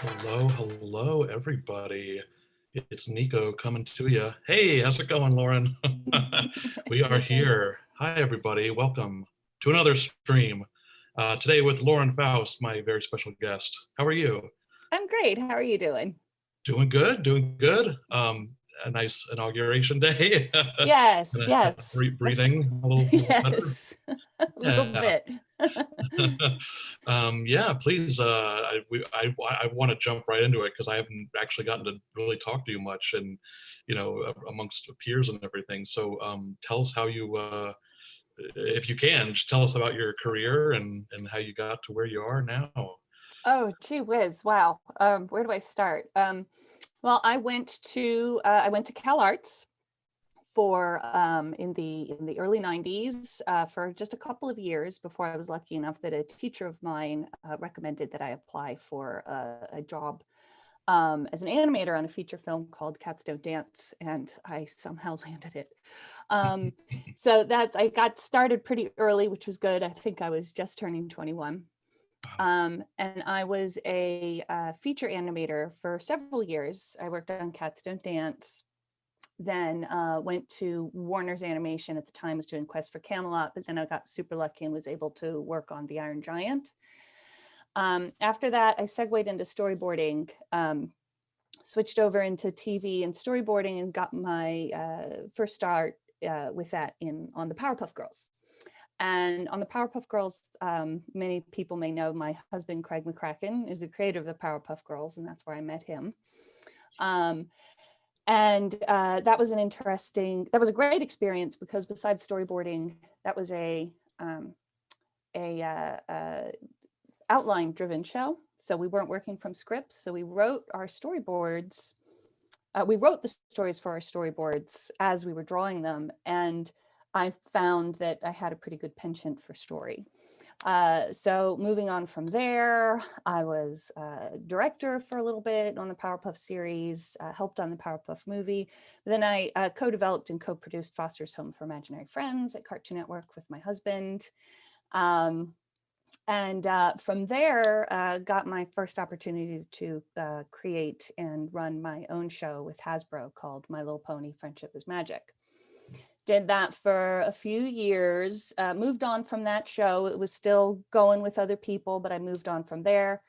Hello, everybody. It's Nico coming to you. Hey, how's it going, Lauren? We are Hey, thanks. here. Hi, everybody. Welcome to another stream. Today with Lauren Faust, my very special guest. How are you? I'm great. How are you doing? Doing good, doing good. A nice inauguration day. Yes, Kind of yes, breathing a little better. yes, a little Yeah. bit. Yeah, please. I want to jump right into it because I haven't actually gotten to really talk to you much, and amongst peers and everything. So, tell us how you, if you can, just tell us about your career and how you got to where you are now. Oh, gee whiz. Wow. Where do I start? Well, I went to Cal Arts for in the early 90s for just a couple of years before I was lucky enough that a teacher of mine recommended that I apply for a job as an animator on a feature film called Cats Don't Dance, and I somehow landed it. Um, so that I got started pretty early, which was good. I think I was just turning 21. Wow. And I was a feature animator for several years. I worked on Cats Don't Dance, then went to Warner's Animation at the time, was doing Quest for Camelot, but then I got super lucky and was able to work on The Iron Giant. After that, I segued into storyboarding, switched over into TV and storyboarding, and got my first start with that on the Powerpuff Girls. And on the Powerpuff Girls, many people may know my husband, Craig McCracken, is the creator of the Powerpuff Girls, and that's where I met him. And that was a great experience because besides storyboarding, that was a outline driven show. So we weren't working from scripts. So we wrote our storyboards. We wrote the stories for our storyboards as we were drawing them. And I found that I had a pretty good penchant for story. So moving on from there, I was director for a little bit on the Powerpuff series, helped on the Powerpuff movie. Then I co-developed and co-produced Foster's Home for Imaginary Friends at Cartoon Network with my husband. And from there, got my first opportunity to create and run my own show with Hasbro called My Little Pony: Friendship is Magic. Did that for a few years, moved on from that show. It was still going with other people, but I moved on from there,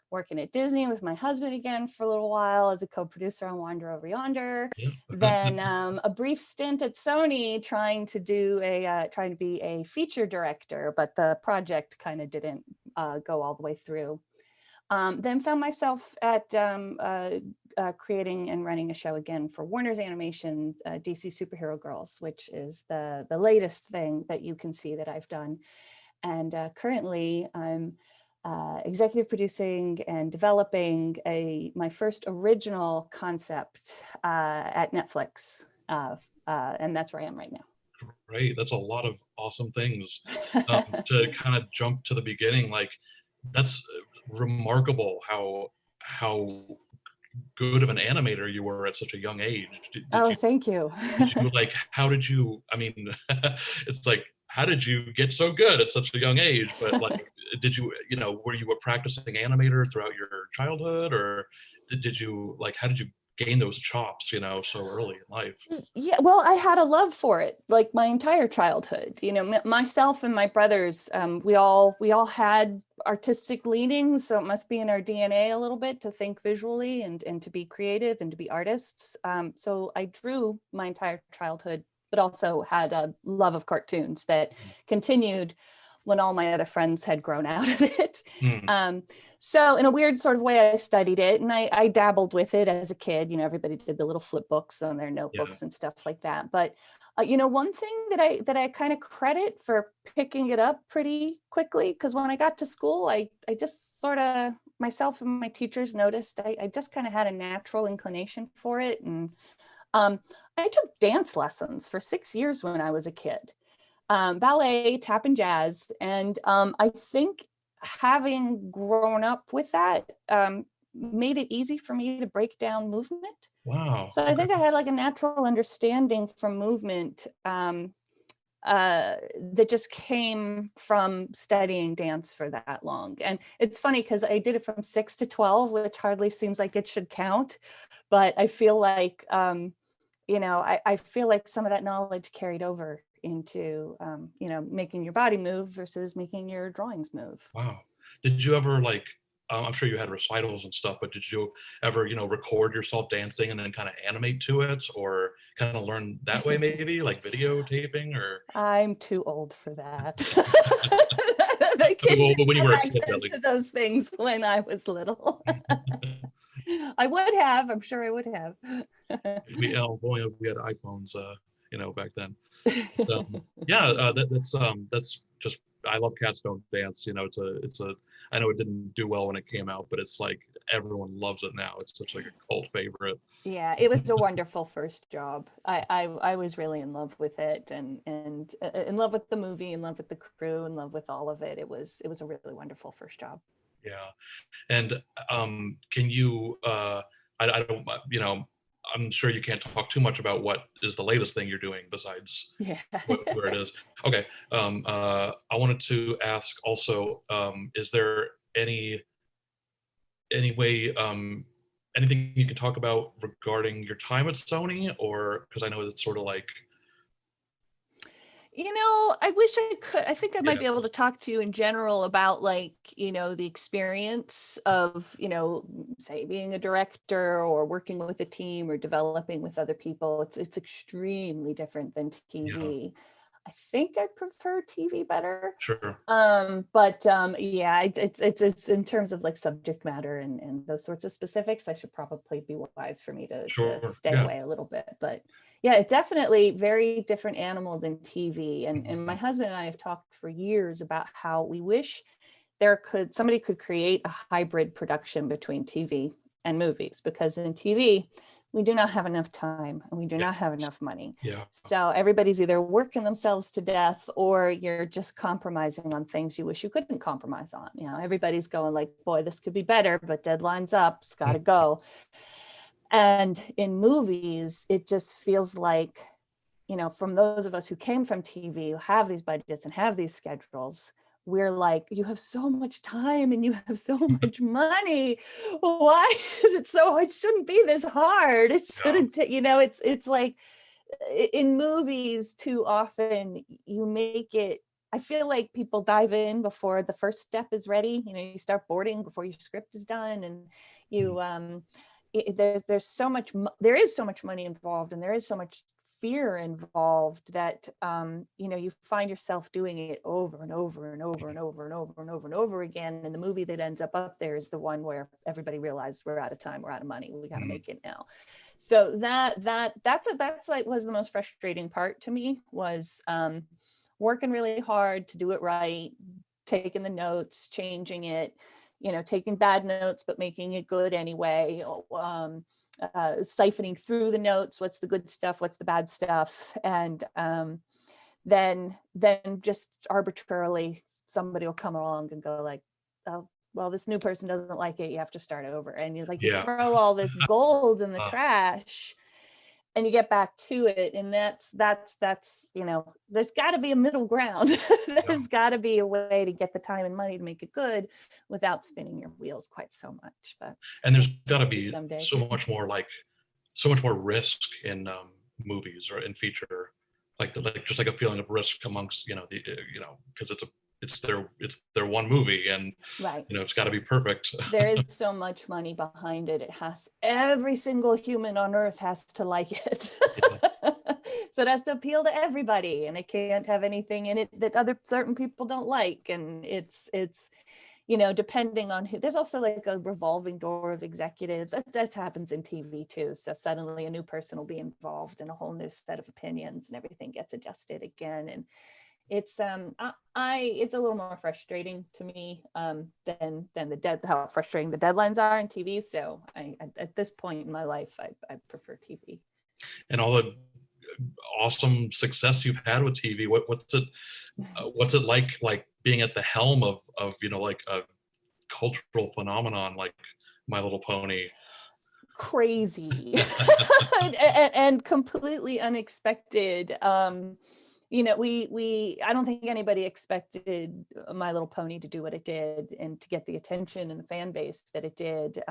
working at Disney with my husband again for a little while as a co-producer on Wander Over Yonder. Yeah. Then a brief stint at Sony trying to be a feature director, but the project kind of didn't go all the way through. Then found myself at creating and running a show again for Warner's Animation, DC Superhero Girls, which is the latest thing that you can see that I've done. And currently I'm executive producing and developing my first original concept at Netflix. And that's where I am right now. Right. That's a lot of awesome things. To kind of jump to the beginning, like that's remarkable how good of an animator you were at such a young age. Oh, thank you. Did you like, how did you, I mean, it's like, how did you get so good at such a young age? But like, did you, were you a practicing animator throughout your childhood, or did you like, how did you gain those chops, so early in life? Yeah, well, I had a love for it like my entire childhood. Myself and my brothers, we all had artistic leanings, so it must be in our DNA a little bit to think visually and to be creative and to be artists. So I drew my entire childhood, but also had a love of cartoons that continued when all my other friends had grown out of it. So in a weird sort of way, I studied it and I dabbled with it as a kid. Everybody did the little flip books on their notebooks and stuff like that. But one thing that I kind of credit for picking it up pretty quickly, because when I got to school, I just sort of, myself and my teachers noticed I just kind of had a natural inclination for it. And I took dance lessons for 6 years when I was a kid. Ballet, tap, and jazz. And I think having grown up with that made it easy for me to break down movement. Wow. So I think I had like a natural understanding from movement that just came from studying dance for that long. And it's funny because I did it from 6 to 12, which hardly seems like it should count, but I feel like, I feel like some of that knowledge carried over into, making your body move versus making your drawings move. Wow. Did you ever like, I'm sure you had recitals and stuff, but did you ever, record yourself dancing and then kind of animate to it, or kind of learn that way, maybe like videotaping or? I'm too old for that. The kids Well, didn't when you have were a kid, access like, to those things when I was little. I would have, I'm sure I would have. we had iPhones, back then. Yeah, that's just, I love Cats Don't Dance. It's a I know it didn't do well when it came out, but it's like everyone loves it now. It's such like a cult favorite. Yeah, it was a wonderful first job. I was really in love with it, and in love with the movie, in love with the crew, in love with all of it. It was a really wonderful first job. Yeah, and can you? I don't. I'm sure you can't talk too much about what is the latest thing you're doing besides Yeah. where it is. Okay. I wanted to ask also, is there any way, anything you can talk about regarding your time at Sony, or because I know it's sort of like, I wish I could. I think I might yeah, be able to talk to you in general about like, the experience of, say being a director or working with a team or developing with other people. It's extremely different than yeah, TV. I think I prefer TV better. sure, But yeah, it's in terms of like subject matter and those sorts of specifics, I should probably be wise for me to sure, stay yeah, away a little bit. But yeah, it's definitely very different animal than TV. And my husband and I have talked for years about how we wish somebody could create a hybrid production between TV and movies, because in TV, we do not have enough time and we do yeah, not have enough money. yeah, So everybody's either working themselves to death or you're just compromising on things you wish you couldn't compromise on. Everybody's going like, boy, this could be better, but deadline's up, it's got to go. And in movies, it just feels like, from those of us who came from TV, who have these budgets and have these schedules, we're like, you have so much time and you have so much money. Why is it so? It shouldn't be this hard. It yeah, shouldn't, it's like in movies too often you make it, I feel like people dive in before the first step is ready. You start boarding before your script is done, and you there's so much there is so much money involved, and there is so much fear involved that you find yourself doing it over and over and over and over and over and over and over again, and the movie that ends up there is the one where everybody realizes we're out of time, we're out of money, we got to make it now. So that's like was the most frustrating part to me, was working really hard to do it right, taking the notes, changing it, taking bad notes but making it good anyway, siphoning through the notes, what's the good stuff, what's the bad stuff, and then just arbitrarily somebody will come along and go like, oh, well, this new person doesn't like it, you have to start over. And you're like, you yeah, throw all this gold in the trash and you get back to it. And that's there's got to be a middle ground. There's got to be a way to get the time and money to make it good without spinning your wheels quite so much. But and there's got to be someday so much more risk in movies or in feature, like just like a feeling of risk amongst because it's their one movie, and right. It's got to be perfect. There is so much money behind it. Every single human on earth has to like it. Yeah. So it has to appeal to everybody, and it can't have anything in it that other certain people don't like. And it's depending on who. There's also like a revolving door of executives. That happens in TV too. So suddenly a new person will be involved in a whole new set of opinions, and everything gets adjusted again. And it's it's a little more frustrating to me than how frustrating the deadlines are in TV. So at this point in my life, I prefer TV. And all the awesome success you've had with TV, what's it like being at the helm of like a cultural phenomenon like My Little Pony? Crazy and completely unexpected. you know, I don't think anybody expected My Little Pony to do what it did and to get the attention and the fan base that it did.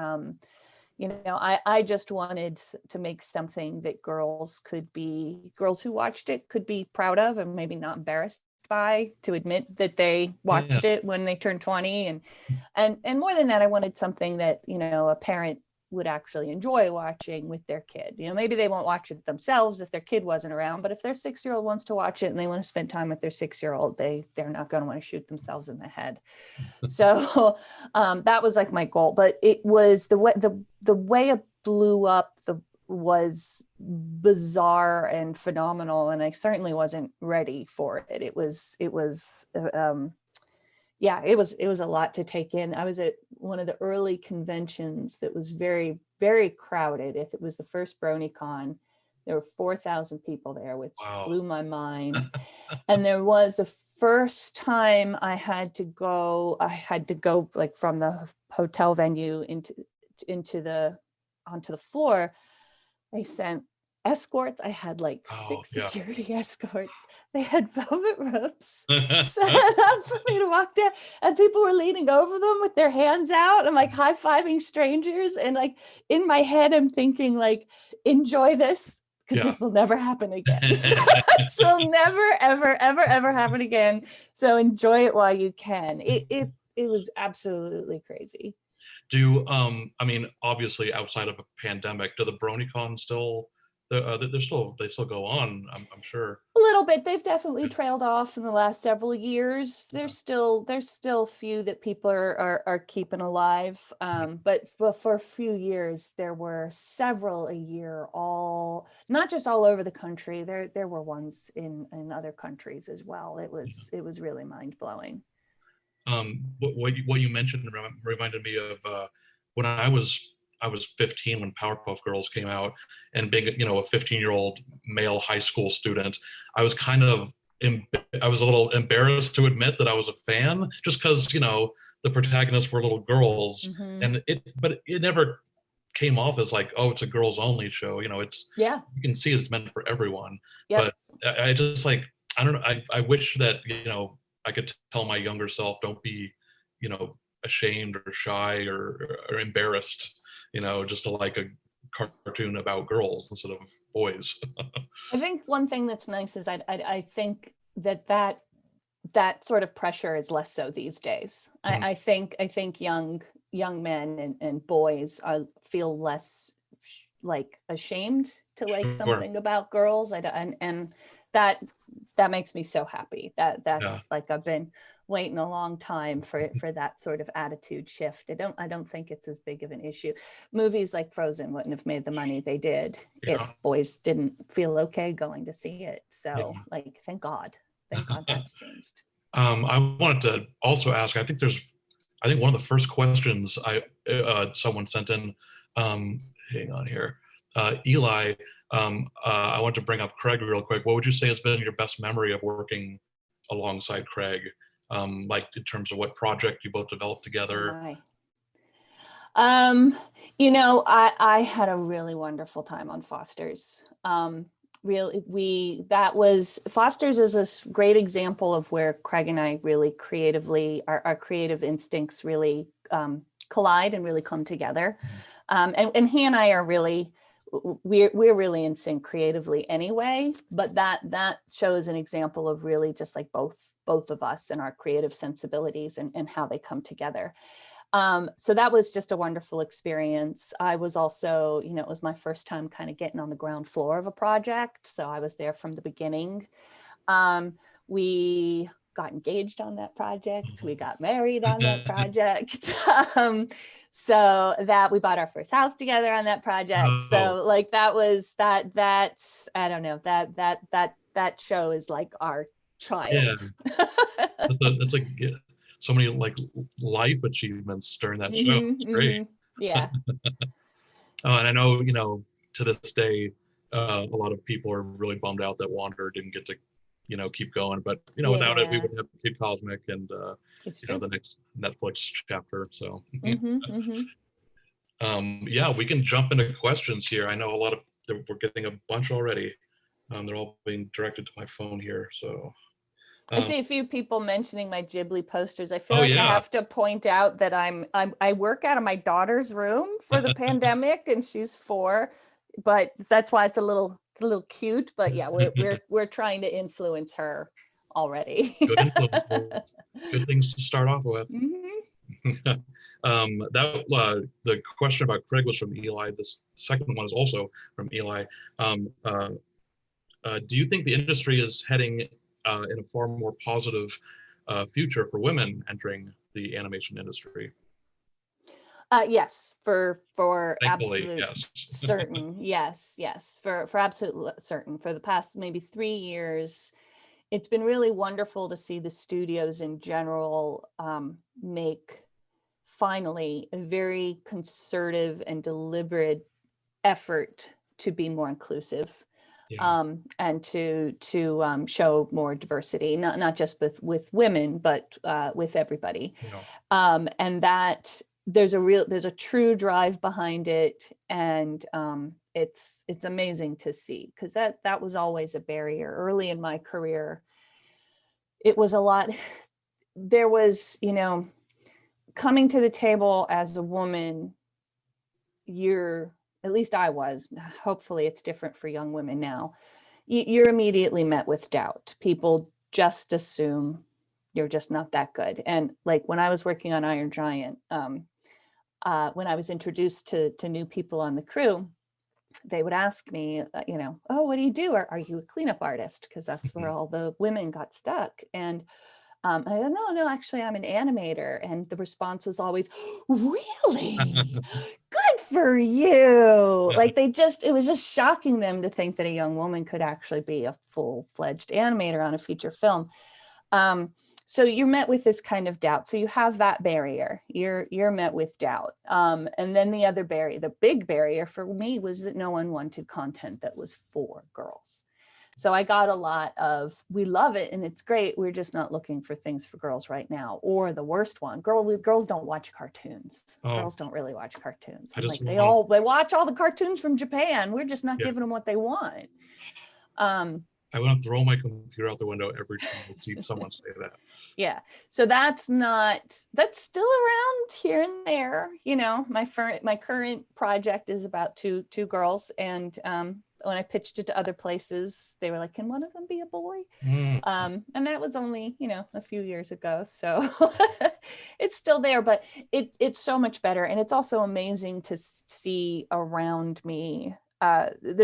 You know, I just wanted to make something that girls who watched it could be proud of and maybe not embarrassed by, to admit that they watched it when they turned 20. And more than that, I wanted something that, you know, a parent would actually enjoy watching with their kid. You know, maybe they won't watch it themselves if their kid wasn't around, but if their 6-year-old wants to watch it and they want to spend time with their 6-year-old, they're not going to want to shoot themselves in the head. So that was like my goal, but it was the way it blew up was bizarre and phenomenal, and I certainly wasn't ready for it. It was a lot to take in. I was at one of the early conventions that was very, very crowded. If it was the first BronyCon, there were 4,000 people there, which blew my mind. And there was the first time I had to go like from the hotel venue onto the floor. They sent escorts. I had like 6 security escorts. They had velvet ropes set up for me to walk down, and people were leaning over them with their hands out. I'm like high-fiving strangers, and like in my head I'm thinking like, enjoy this, because this will never happen again. This will never ever happen again, so enjoy it while you can. It was absolutely crazy. I mean, obviously outside of a pandemic, do the BronyCon still they still go on, I'm sure. A little bit. They've definitely trailed off in the last several years. There's still a few that people are keeping alive. But for a few years, there were several a year, not just all over the country. There were ones in other countries as well. It was really mind blowing. What you mentioned reminded me of when I was 15 when Powerpuff Girls came out, and being, you know, a 15-year-old male high school student, I was a little embarrassed to admit that I was a fan, just because, you know, the protagonists were little girls, but it never came off as like, oh, it's a girls only show. You know, you can see it's meant for everyone. But I just like, I don't know. I wish that, you know, I could tell my younger self, don't be, you know, ashamed or shy or embarrassed, you know, just to like a cartoon about girls instead of boys. I think one thing that's nice is I think that sort of pressure is less so these days. I think young men and boys feel less like ashamed to like something about girls. And that makes me so happy. That's like, I've been waiting a long time for that sort of attitude shift. I don't think it's as big of an issue. Movies like Frozen wouldn't have made the money they did if boys didn't feel okay going to see it. So like, thank God that's changed. I wanted to also ask, I think one of the first questions someone sent in, hang on here, Eli, I want to bring up Craig real quick. What would you say has been your best memory of working alongside Craig? Like in terms of what project you both developed together? You know, I had a really wonderful time on Foster's. Foster's is a great example of where Craig and I really creatively, our creative instincts really collide and really come together. And he and I are really, we're really in sync creatively anyway, but that shows an example of really just like both of us and our creative sensibilities and how they come together. So that was just a wonderful experience. I was also, you know, it was my first time kind of getting on the ground floor of a project. So I was there from the beginning. We got engaged on that project. We got married on that project. So that we bought our first house together on that project. So like that's, I don't know, that show is like our child. That's like so many like life achievements during that show. It's great. Yeah. And I know, you know, to this day, a lot of people are really bummed out that Wander didn't get to, you know, keep going. But, you know, without it, we would have Kid Cosmic and, you know, the next Netflix chapter. So, yeah, we can jump into questions here. I know we're getting a bunch already. They're all being directed to my phone here. So, I see a few people mentioning my Ghibli posters. I feel oh like I yeah, have to point out that I work out of my daughter's room for the pandemic, and she's 4, but that's why it's a little cute. But yeah, we're trying to influence her already. good influences, good things to start off with. Mhm. The question about Craig was from Eli. This second one is also from Eli. Um, uh, do you think the industry is heading in a far more positive future for women entering the animation industry? Yes, for Thankfully, absolute yes. certain. Yes, for absolute certain. For the past maybe 3 years, it's been really wonderful to see the studios in general make finally a very concerted and deliberate effort to be more inclusive, Yeah, and to show more diversity, not just with women, but with everybody. yeah, And that there's a true drive behind it, and it's amazing to see, because that was always a barrier early in my career. It was a lot. There was, coming to the table as a woman, you're, at least I was, hopefully it's different for young women now, you're immediately met with doubt. People just assume you're just not that good. And like when I was working on Iron Giant, when I was introduced to new people on the crew, they would ask me, oh, what do you do? Are you a cleanup artist? Because that's where all the women got stuck. And I go, no, actually, I'm an animator. And the response was always, really? Good for you. Like it was just shocking them to think that a young woman could actually be a full-fledged animator on a feature film. So you're met with this kind of doubt. So you have that barrier. You're met with doubt. And then the other barrier, the big barrier for me, was that no one wanted content that was for girls. So I got a lot of, we love it and it's great, we're just not looking for things for girls right now. Or the worst one, girls don't watch cartoons. oh, Girls don't really watch cartoons. I I'm just like, want they watch all the cartoons from Japan. We're just not to, yeah, giving them what they want. Um, I want to throw my computer out the window every time I see someone say that. yeah, so that's still around here and there. My current project is about two girls, and when I pitched it to other places, they were like, can one of them be a boy? Mm. And that was only a few years ago, so it's still there, but it's so much better. And it's also amazing to see around me, there's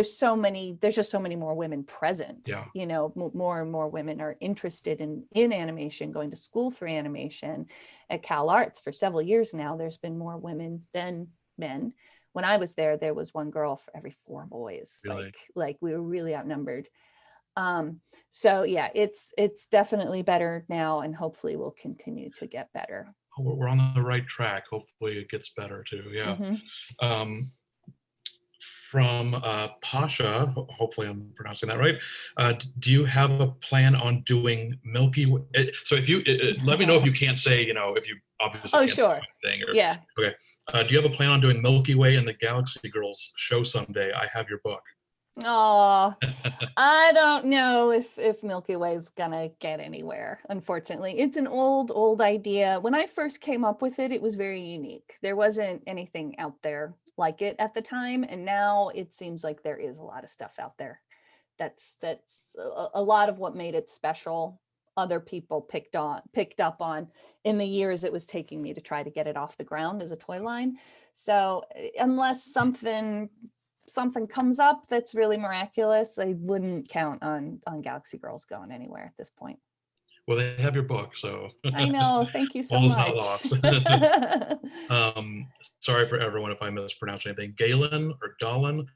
just so many more women present. Yeah, More and more women are interested in animation, going to school for animation. At Cal Arts for several years now, there's been more women than men. When I was there was one girl for every 4 boys. really. Like we were really outnumbered. So yeah, it's definitely better now, and hopefully will continue to get better. Oh, we're on the right track. Hopefully it gets better too. Yeah. Mm-hmm. Um, from Pasha, hopefully I'm pronouncing that right. Do you have a plan on doing Milky Way? So if you let me know if you can't say, if you obviously Oh, can't sure. say anything. Or, Yeah. okay. Do you have a plan on doing Milky Way and the Galaxy Girls show someday? I have your book. Oh, I don't know if Milky Way is gonna get anywhere. Unfortunately, it's an old idea. When I first came up with it, it was very unique. There wasn't anything out there like it at the time, and now it seems like there is a lot of stuff out there. That's a lot of what made it special. Other people picked up on in the years it was taking me to try to get it off the ground as a toy line. So unless something comes up that's really miraculous, I wouldn't count on Galaxy Girls going anywhere at this point. Well, they have your book, so I know. Thank you so all is not much. lost. Sorry for everyone if I mispronounce anything. Galen or Galen,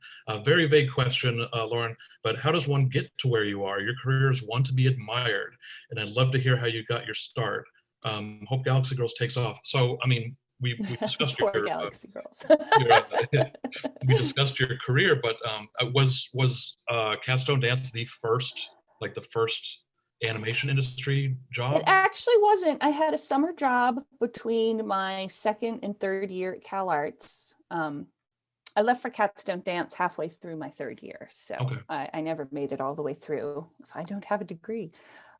very vague question, Lauren, but how does one get to where you are? Your career is one to be admired, and I'd love to hear how you got your start. Hope Galaxy Girls takes off. So, I mean, we discussed Poor your, Galaxy Girls. we discussed your career, but was Capstone Dance the first animation industry It job? actually wasn't. I had a summer job between my second and third year at Cal Arts. I left for Cats Don't Dance halfway through my third year. So Okay. I never made it all the way through. So I don't have a degree.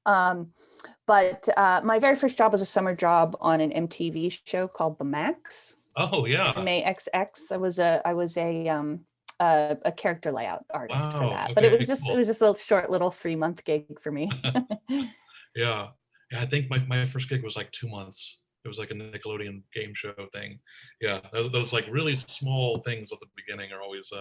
But my very first job was a summer job on an MTV show called The Max. Oh yeah. MAXX. I was a character layout artist for Wow. that. But Okay, it was cool. just a little short little 3-month gig for me. Yeah. Yeah, I think my first gig was like 2 months. It was like a Nickelodeon game show thing. Yeah, those like really small things at the beginning are always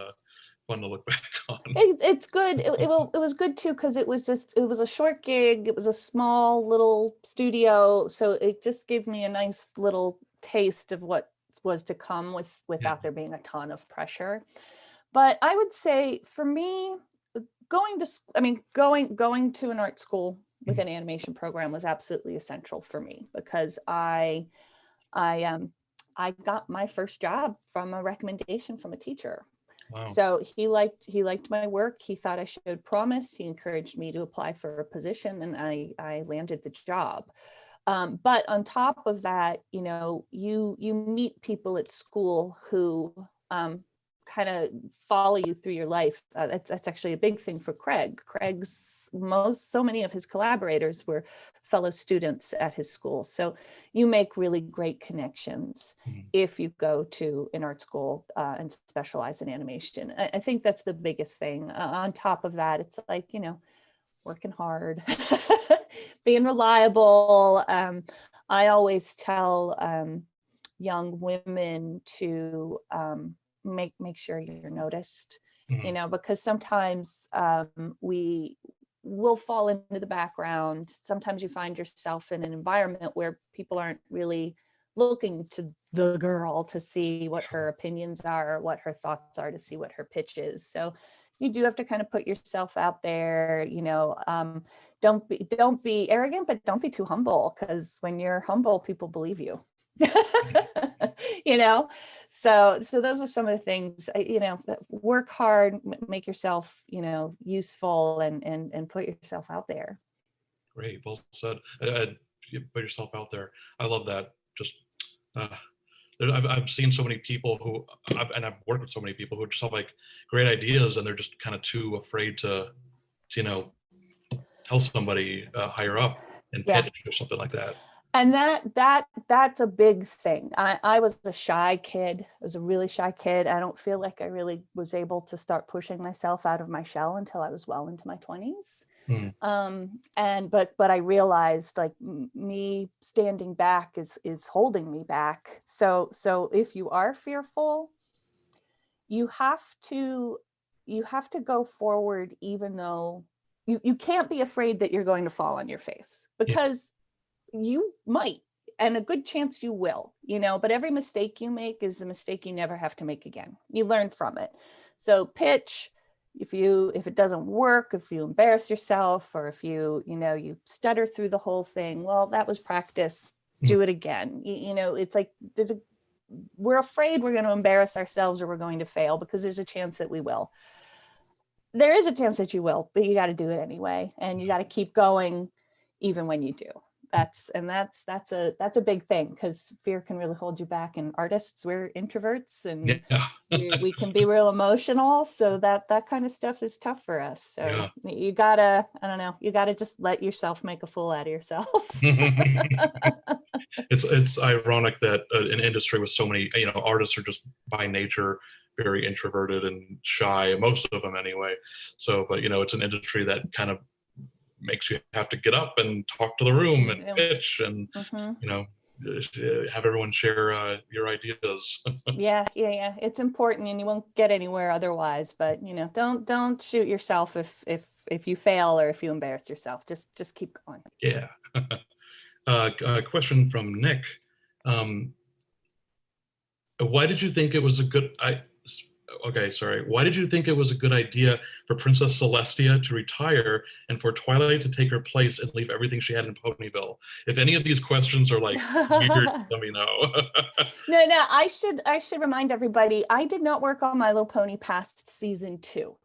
fun to look back on. It's good. It was good too because it was a short gig. It was a small little studio, so it just gave me a nice little taste of what was to come without there being a ton of pressure. But I would say for me, going to an art school with an animation program was absolutely essential for me because I got my first job from a recommendation from a teacher. Wow. So he liked my work. He thought I showed promise. He encouraged me to apply for a position, and I landed the job. But on top of that, you meet people at school who kind of follow you through your life. That's actually a big thing for Craig. So many of his collaborators were fellow students at his school. So you make really great connections if you go to an art school and specialize in animation. I think that's the biggest thing. On top of that, it's like, working hard, being reliable. I always tell young women to make sure you're noticed, because sometimes we will fall into the background. Sometimes you find yourself in an environment where people aren't really looking to the girl to see what her opinions are, what her thoughts are, to see what her pitch is. So you do have to kind of put yourself out there, don't be arrogant, but don't be too humble, because when you're humble, people believe you. So those are some of the things. Work hard, make yourself useful, and put yourself out there. Great, well said. You put yourself out there. I love that. Just I've seen so many people who I've worked with so many people who just have like great ideas, and they're just kind of too afraid to tell somebody higher up and pitch or something like that. And that's a big thing. I was a shy kid. I was a really shy kid. I don't feel like I really was able to start pushing myself out of my shell until I was well into my 20s. But I realized, like, me standing back is holding me back. So if you are fearful, you have to go forward, even though you can't be afraid that you're going to fall on your face, because you might, and a good chance you will, but every mistake you make is a mistake you never have to make again. You learn from it. So pitch, if it doesn't work, if you embarrass yourself, or if you stutter through the whole thing, well, that was practice. Do it again. It's like we're afraid we're going to embarrass ourselves, or we're going to fail, because there's a chance that we will. There is a chance that you will, but you got to do it anyway, and you got to keep going even when you do. That's a big thing, because fear can really hold you back. And artists, we're introverts, and we can be real emotional. So that kind of stuff is tough for us. So you gotta just let yourself make a fool out of yourself. It's ironic that an industry with so many, artists are just by nature very introverted and shy, most of them anyway. So, but it's an industry that kind of makes you have to get up and talk to the room and pitch and have everyone share your ideas. yeah it's important, and you won't get anywhere otherwise. But don't shoot yourself if you fail, or if you embarrass yourself. Just keep going. A question from Nick. Why did you think it was a good why did you think it was a good idea for Princess Celestia to retire and for Twilight to take her place and leave everything she had in Ponyville? If any of these questions are like weird, let me know. No, I should remind everybody, I did not work on My Little Pony past season 2.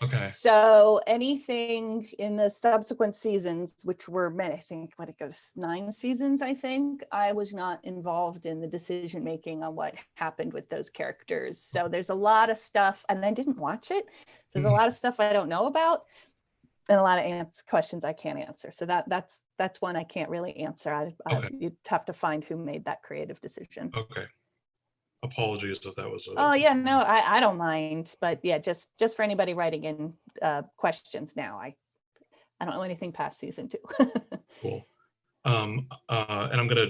Okay. So anything in the subsequent seasons, which were many, I think, what it goes 9 seasons, I think, I was not involved in the decision making on what happened with those characters. So there's a lot of stuff, and I didn't watch it. So there's a lot of stuff I don't know about, and a lot of questions I can't answer. So that's one I can't really answer. Okay. You'd have to find who made that creative decision. Okay. Apologies if that was. Oh yeah, no, I don't mind, but yeah, just for anybody writing in questions now, I don't know anything past season 2. Cool. And I'm gonna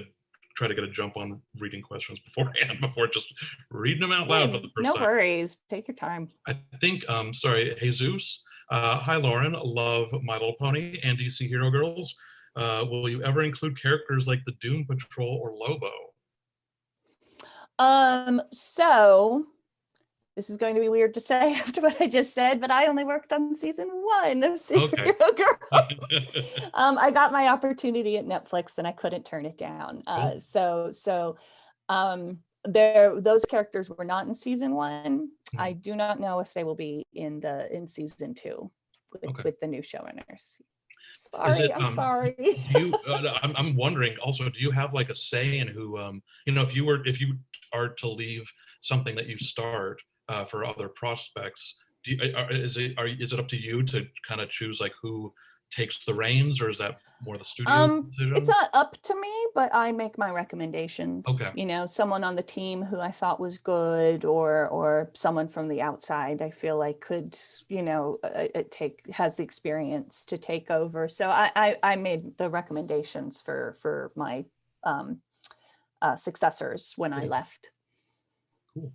try to get a jump on reading questions beforehand before just reading them out loud for the first No time. worries, take your time. I think, sorry, Jesus. Hi, Lauren. Love My Little Pony and DC Hero Girls. Will you ever include characters like the Doom Patrol or Lobo? So this is going to be weird to say after what I just said, but I only worked on season 1 of Superhero Girls. I got my opportunity at Netflix and I couldn't turn it down. Those characters were not in season 1. I do not know if they will be in season 2 with the new showrunners. Sorry, I'm sorry. I'm wondering also, do you have like a say in who, if you are to leave something that you start for other prospects, is it up to you to kind of choose like who takes the reins, or is that more the studio decision? It's not up to me, but I make my recommendations. Okay. Someone on the team who I thought was good, or someone from the outside I feel like could, has the experience to take over. So I made the recommendations for my successors when I left. Cool.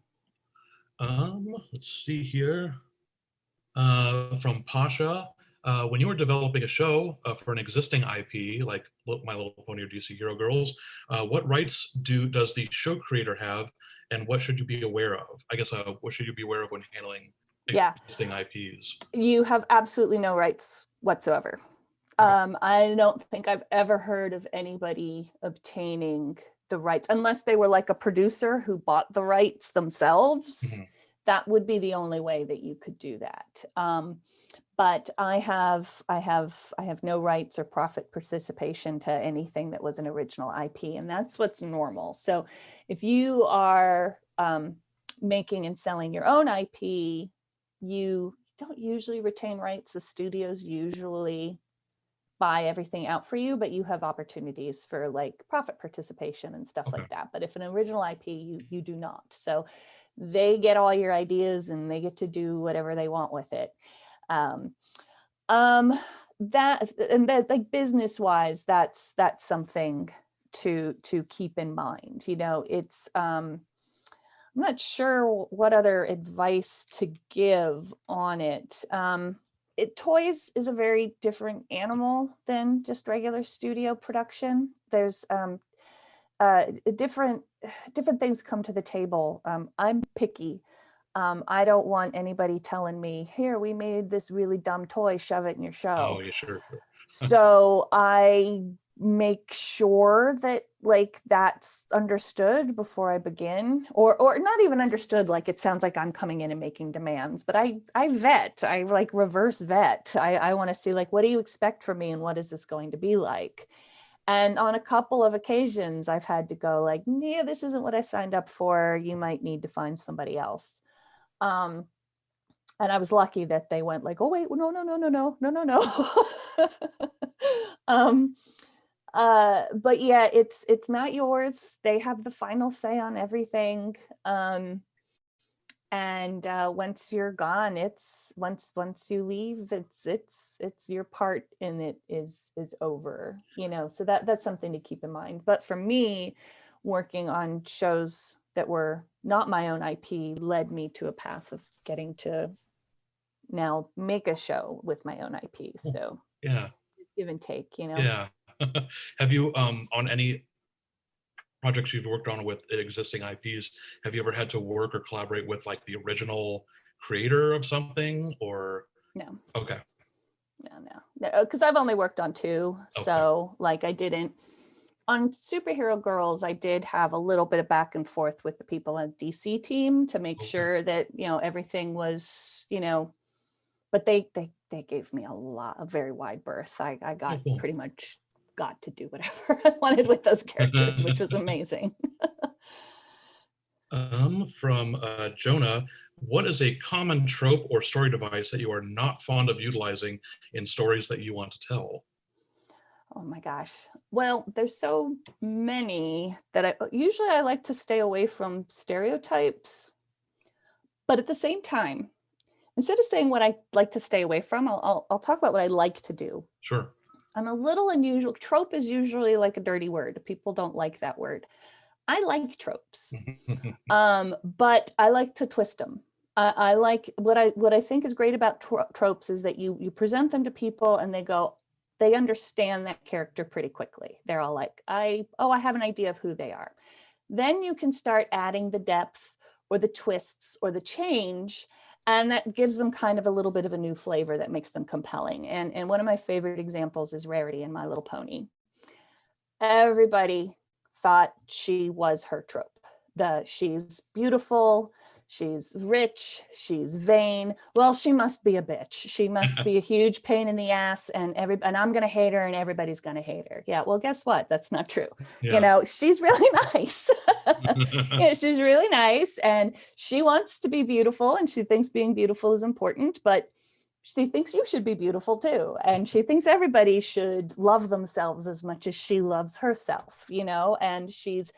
Let's see here. From Pasha. When you were developing a show for an existing IP like My Little Pony or DC Hero Girls, what rights does the show creator have, and what should you be aware of? I guess what should you be aware of when handling existing IPs? You have absolutely no rights whatsoever. Okay. I don't think I've ever heard of anybody obtaining the rights unless they were like a producer who bought the rights themselves. Mm-hmm. That would be the only way that you could do that. But I have no rights or profit participation to anything that was an original IP, and that's what's normal. So if you are making and selling your own IP, you don't usually retain rights. The studios usually buy everything out for you, but you have opportunities for like profit participation and stuff like that. But if an original IP, you do not. So they get all your ideas and they get to do whatever they want with it. That like business wise, that's something to keep in mind. It's I'm not sure what other advice to give on it. Toys is a very different animal than just regular studio production. There's different things come to the table. I'm picky. I don't want anybody telling me, here, we made this really dumb toy, shove it in your show. Oh, yeah, sure. So I make sure that like that's understood before I begin, or not even understood, like it sounds like I'm coming in and making demands, but I vet, I like reverse vet. I want to see like, what do you expect from me and what is this going to be like? And on a couple of occasions, I've had to go like, yeah, this isn't what I signed up for. You might need to find somebody else. And I was lucky that they went like, oh wait, no. But yeah, it's not yours. They have the final say on everything. And once you're gone, it's once you leave, it's your part in it is over, so that's something to keep in mind. But for me, working on shows that were not my own IP led me to a path of getting to now make a show with my own IP. So yeah, give and take, Yeah. Have you on any projects you've worked on with existing IPs, have you ever had to work or collaborate with like the original creator of something, or? No. Okay. No, because I've only worked on 2. Okay. So like I didn't, on Superhero Girls, I did have a little bit of back and forth with the people at DC team to make sure that, everything was, but they gave me a very wide berth. I got cool. pretty much got to do whatever I wanted with those characters, which was amazing. From Jonah, what is a common trope or story device that you are not fond of utilizing in stories that you want to tell? Oh my gosh. Well, there's so many that I like to stay away from stereotypes, but at the same time, instead of saying what I like to stay away from, I'll talk about what I like to do. Sure. I'm a little unusual. Trope is usually like a dirty word. People don't like that word. I like tropes, but I like to twist them. I like what I think is great about tropes is that you present them to people and they understand that character pretty quickly. They're all like, I have an idea of who they are. Then you can start adding the depth or the twists or the change, and that gives them kind of a little bit of a new flavor that makes them compelling. And one of my favorite examples is Rarity in My Little Pony. Everybody thought she was her trope. She's beautiful, she's rich, she's vain. Well, she must be a bitch. She must be a huge pain in the ass, and I'm gonna hate her and everybody's gonna hate her. Yeah, well, guess what? That's not true. Yeah. She's really nice. She's really nice, and she wants to be beautiful, and she thinks being beautiful is important, but she thinks you should be beautiful too. And she thinks everybody should love themselves as much as she loves herself, and she's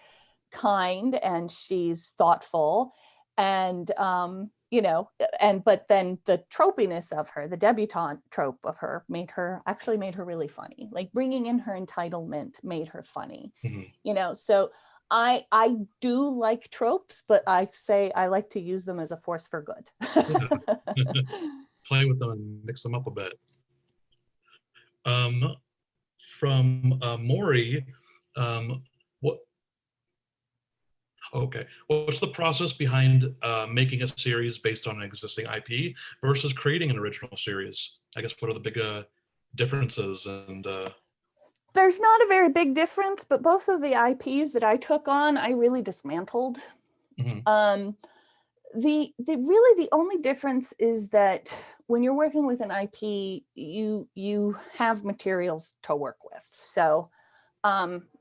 kind and she's thoughtful. And, but then the tropiness of her, the debutante trope of her made her really funny. Like bringing in her entitlement made her funny, so I do like tropes, but I say I like to use them as a force for good. Play with them and mix them up a bit. From Maury, what's the process behind making a series based on an existing IP versus creating an original series? I guess what are the big differences? And there's not a very big difference, but both of the IPs that I took on, I really dismantled. The only difference is that when you're working with an IP, you have materials to work with. So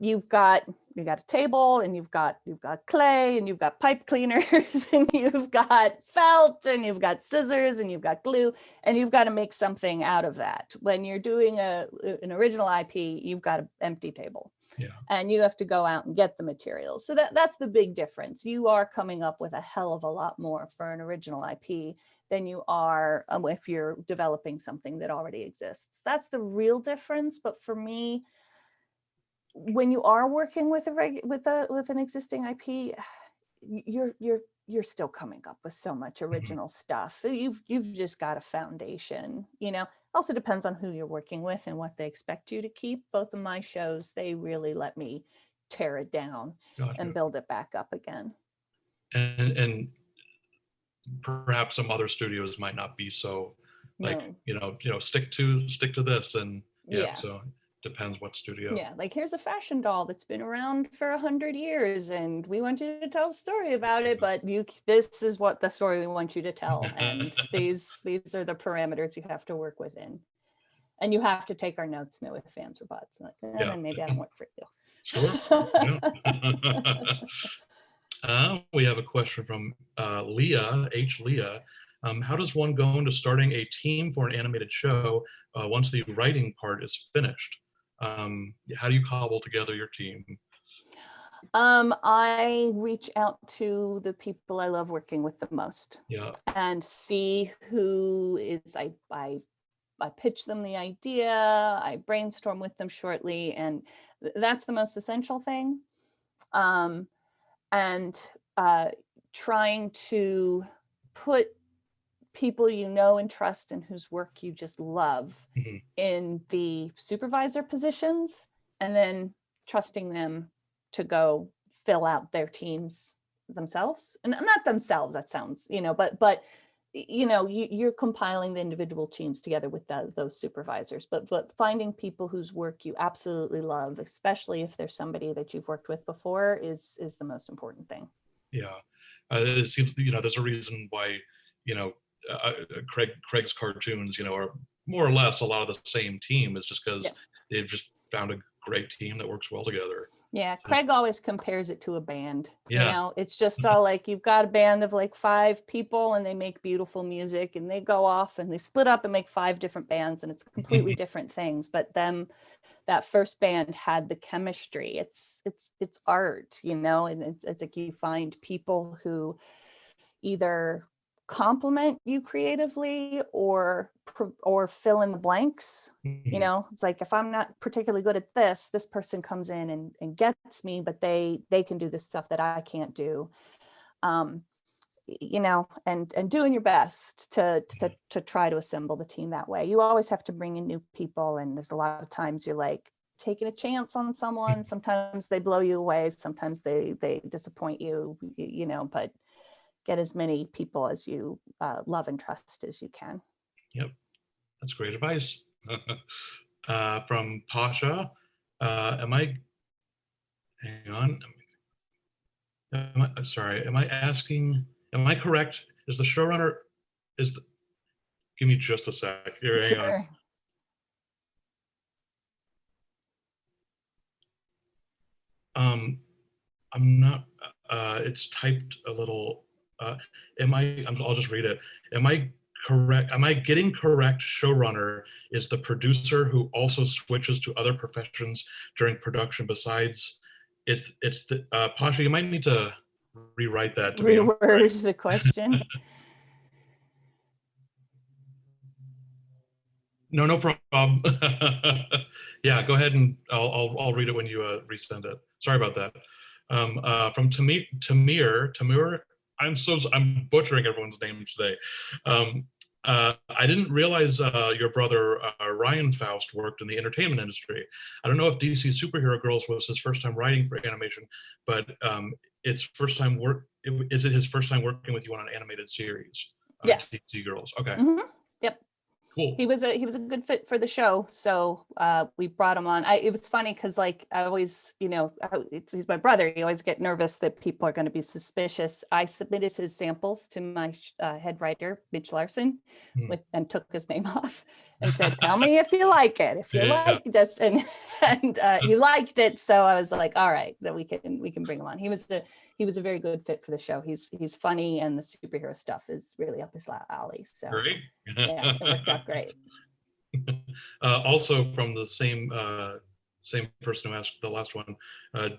you've got a table, and you've got clay, and you've got pipe cleaners, and you've got felt, and you've got scissors, and you've got glue, and you've got to make something out of that. When you're doing an original IP, you've got an empty table. Yeah. And you have to go out and get the materials. So that's the big difference. You are coming up with a hell of a lot more for an original IP than you are if you're developing something that already exists. That's the real difference. But for me, when you are working with an existing IP, you're still coming up with so much original stuff. You've just got a foundation, Also depends on who you're working with and what they expect you to keep. Both of my shows, they really let me tear it down and build it back up again. And perhaps some other studios might not be so stick to this, and so depends what studio. Yeah, like here's a fashion doll that's been around for 100 years, and we want you to tell a story about it, but this is what the story we want you to tell, and these are the parameters you have to work within, and you have to take our notes, no ifs, ands, or buts. Like, then maybe I don't work for you. Sure. We have a question from Leah H. Leah. How does one go into starting a team for an animated show once the writing part is finished? How do you cobble together your team? I reach out to the people I love working with the most, and see who is. I pitch them the idea. I brainstorm with them shortly, and that's the most essential thing. And trying to put people and trust and whose work you just love in the supervisor positions, and then trusting them to go fill out their teams themselves. And not themselves, that sounds, but you're compiling the individual teams together with those supervisors, but finding people whose work you absolutely love, especially if there's somebody that you've worked with before, is the most important thing. It seems there's a reason why Craig's cartoons, are more or less a lot of the same team. Is just because they've just found a great team that works well together. Yeah, Craig always compares it to a band. Yeah. It's just all like, you've got a band of like 5 people and they make beautiful music, and they go off and they split up and make 5 different bands, and it's completely different things. But then that first band had the chemistry. It's art, and it's like you find people who either compliment you creatively or fill in the blanks. It's like, if I'm not particularly good at this person comes in and gets me, but they can do the stuff that I can't do. And doing your best to try to assemble the team that way. You always have to bring in new people, and there's a lot of times you're like taking a chance on someone. Sometimes they blow you away, sometimes they disappoint you, but get as many people as you love and trust as you can. Yep, that's great advice. From Pasha, hang on. Am I correct? Is the showrunner, give me just a sec here, hang on. I'm not, it's typed a little, I'll just read it. Am I correct? Am I getting correct? Showrunner is the producer who also switches to other professions during production besides, it's the, Pasha, you might need to rewrite that. To reword the question. No problem. Yeah, go ahead and I'll read it when you resend it. Sorry about that. From Tamir, I'm butchering everyone's name today. I didn't realize your brother Ryan Faust worked in the entertainment industry. I don't know if DC Superhero Girls was his first time writing for animation, but is it his first time working with you on an animated series? Yeah. DC Girls. Okay. Yep. Cool. He was a good fit for the show, so we brought him on. It was funny because, like, I always, he's my brother. You always get nervous that people are going to be suspicious. I submitted his samples to my head writer, Mitch Larson, and took his name off and said, "Tell me if you like it. If you like this," and he liked it. So I was like, "All right, that we can bring him on." He was a very good fit for the show. He's funny, and the superhero stuff is really up his alley. So great. Yeah, it worked out great. Also from the same person who asked the last one,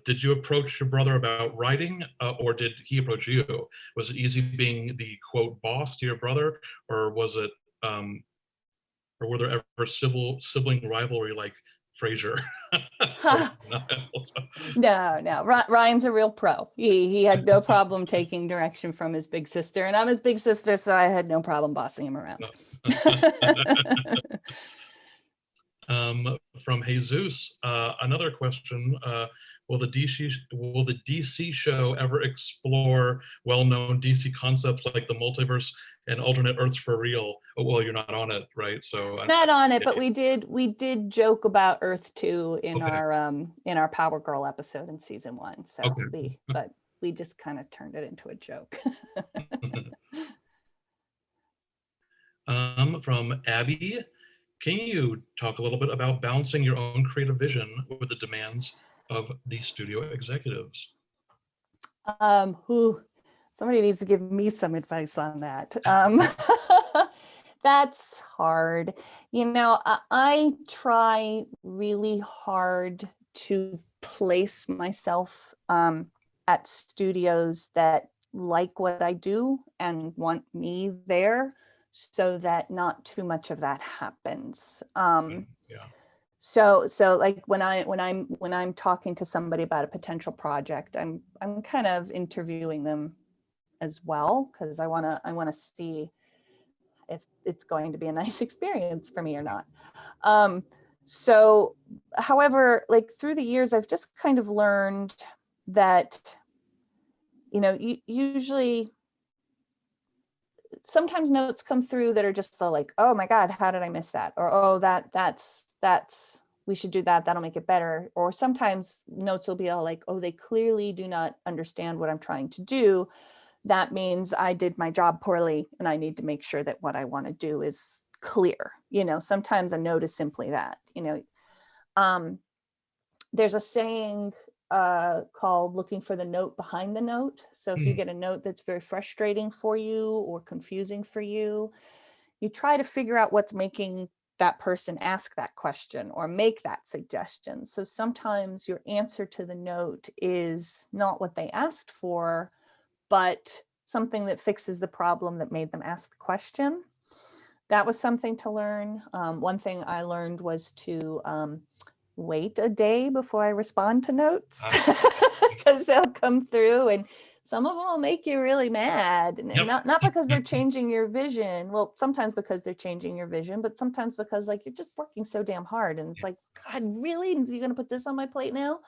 did you approach your brother about writing, or did he approach you? Was it easy being the quote boss to your brother, or was it, or were there ever sibling rivalry like Frasier? No. Ryan's a real pro. He had no problem taking direction from his big sister, and I'm his big sister, so I had no problem bossing him around. From Jesus, another question: will the DC show ever explore well-known DC concepts like the multiverse and alternate Earths for real? Oh, well, you're not on it, right? So not on it, but we did joke about Earth 2 in our Power Girl episode in season 1. So we just kind of turned it into a joke. From Abby, can you talk a little bit about balancing your own creative vision with the demands of the studio executives? Somebody needs to give me some advice on that. That's hard. I try really hard to place myself at studios that like what I do and want me there, so that not too much of that happens. So like when I'm talking to somebody about a potential project, I'm kind of interviewing them as well, because I want to see if it's going to be a nice experience for me or not. So however, like through the years, I've just kind of learned that, usually sometimes notes come through that are just like, oh my God, how did I miss that? Or, oh, that's we should do that. That'll make it better. Or sometimes notes will be all like, oh, they clearly do not understand what I'm trying to do. that means I did my job poorly and I need to make sure that what I want to do is clear. Sometimes a note is simply that. There's a saying called looking for the note behind the note. So if you get a note that's very frustrating for you or confusing for you, you try to figure out what's making that person ask that question or make that suggestion. So sometimes your answer to the note is not what they asked for, but something that fixes the problem that made them ask the question. That was something to learn. One thing I learned was to wait a day before I respond to notes, because they'll come through and some of them will make you really mad. And not because they're changing your vision. Well, sometimes because they're changing your vision, but sometimes because like you're just working so damn hard. And it's like, God, really? You're going to put this on my plate now?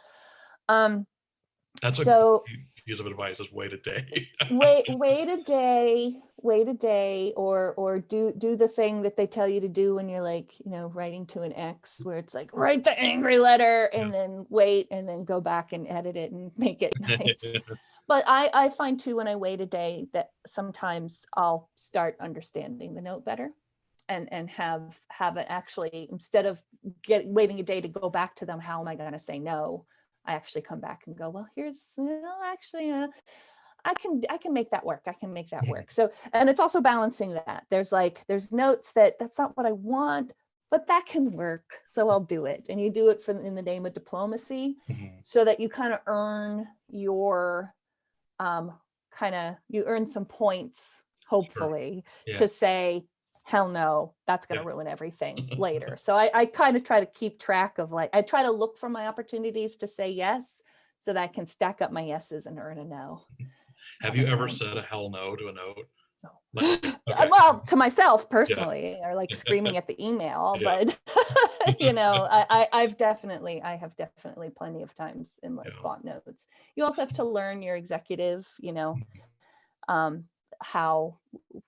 That's a piece of advice, is wait a day. wait a day, or do the thing that they tell you to do when you're like, writing to an ex, where it's like, write the angry letter and then wait and then go back and edit it and make it nice. But I find too, when I wait a day, that sometimes I'll start understanding the note better and have it actually, instead of waiting a day to go back to them, how am I going to say no? I actually come back and go, well, here's, I can make that work. I can make that work. So, and it's also balancing that. There's notes that's not what I want, but that can work. So I'll do it. And you do it in the name of diplomacy, so that you kind of earn your, you earn some points, hopefully, to say, hell no, that's going to ruin everything later. So I kind of try to keep track of, I try to look for my opportunities to say yes, so that I can stack up my yeses and earn a no. Have you ever said a hell no to a note? No. Well, to myself personally, or like screaming at the email, but I have definitely plenty of times in thought notes. You also have to learn your executive, how,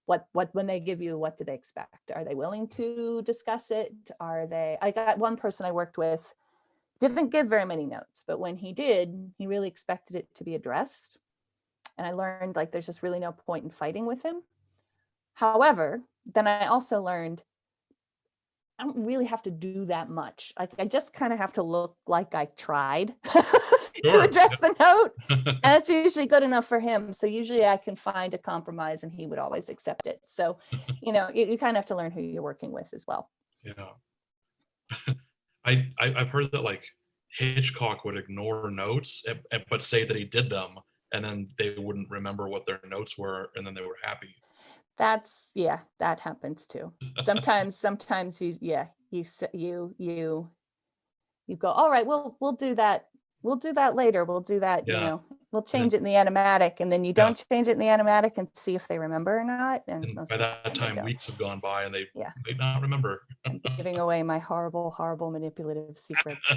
when they give you, what do they expect? Are they willing to discuss it? I got one person I worked with, didn't give very many notes, but when he did, he really expected it to be addressed. And I learned there's just really no point in fighting with him. However, then I also learned I don't really have to do that much. I just kind of have to look like I tried to address the note. And that's usually good enough for him. So usually I can find a compromise and he would always accept it. So, you kind of have to learn who you're working with as well. Yeah. I've heard that Hitchcock would ignore notes, but say that he did them, and then they wouldn't remember what their notes were, and then they were happy. That happens too. Sometimes you go, all right, we'll do that. We'll do that later. We'll do that, we'll change it in the animatic, and then you don't change it in the animatic and see if they remember or not. And by that time, weeks have gone by and they might not remember. I'm giving away my horrible, horrible manipulative secrets.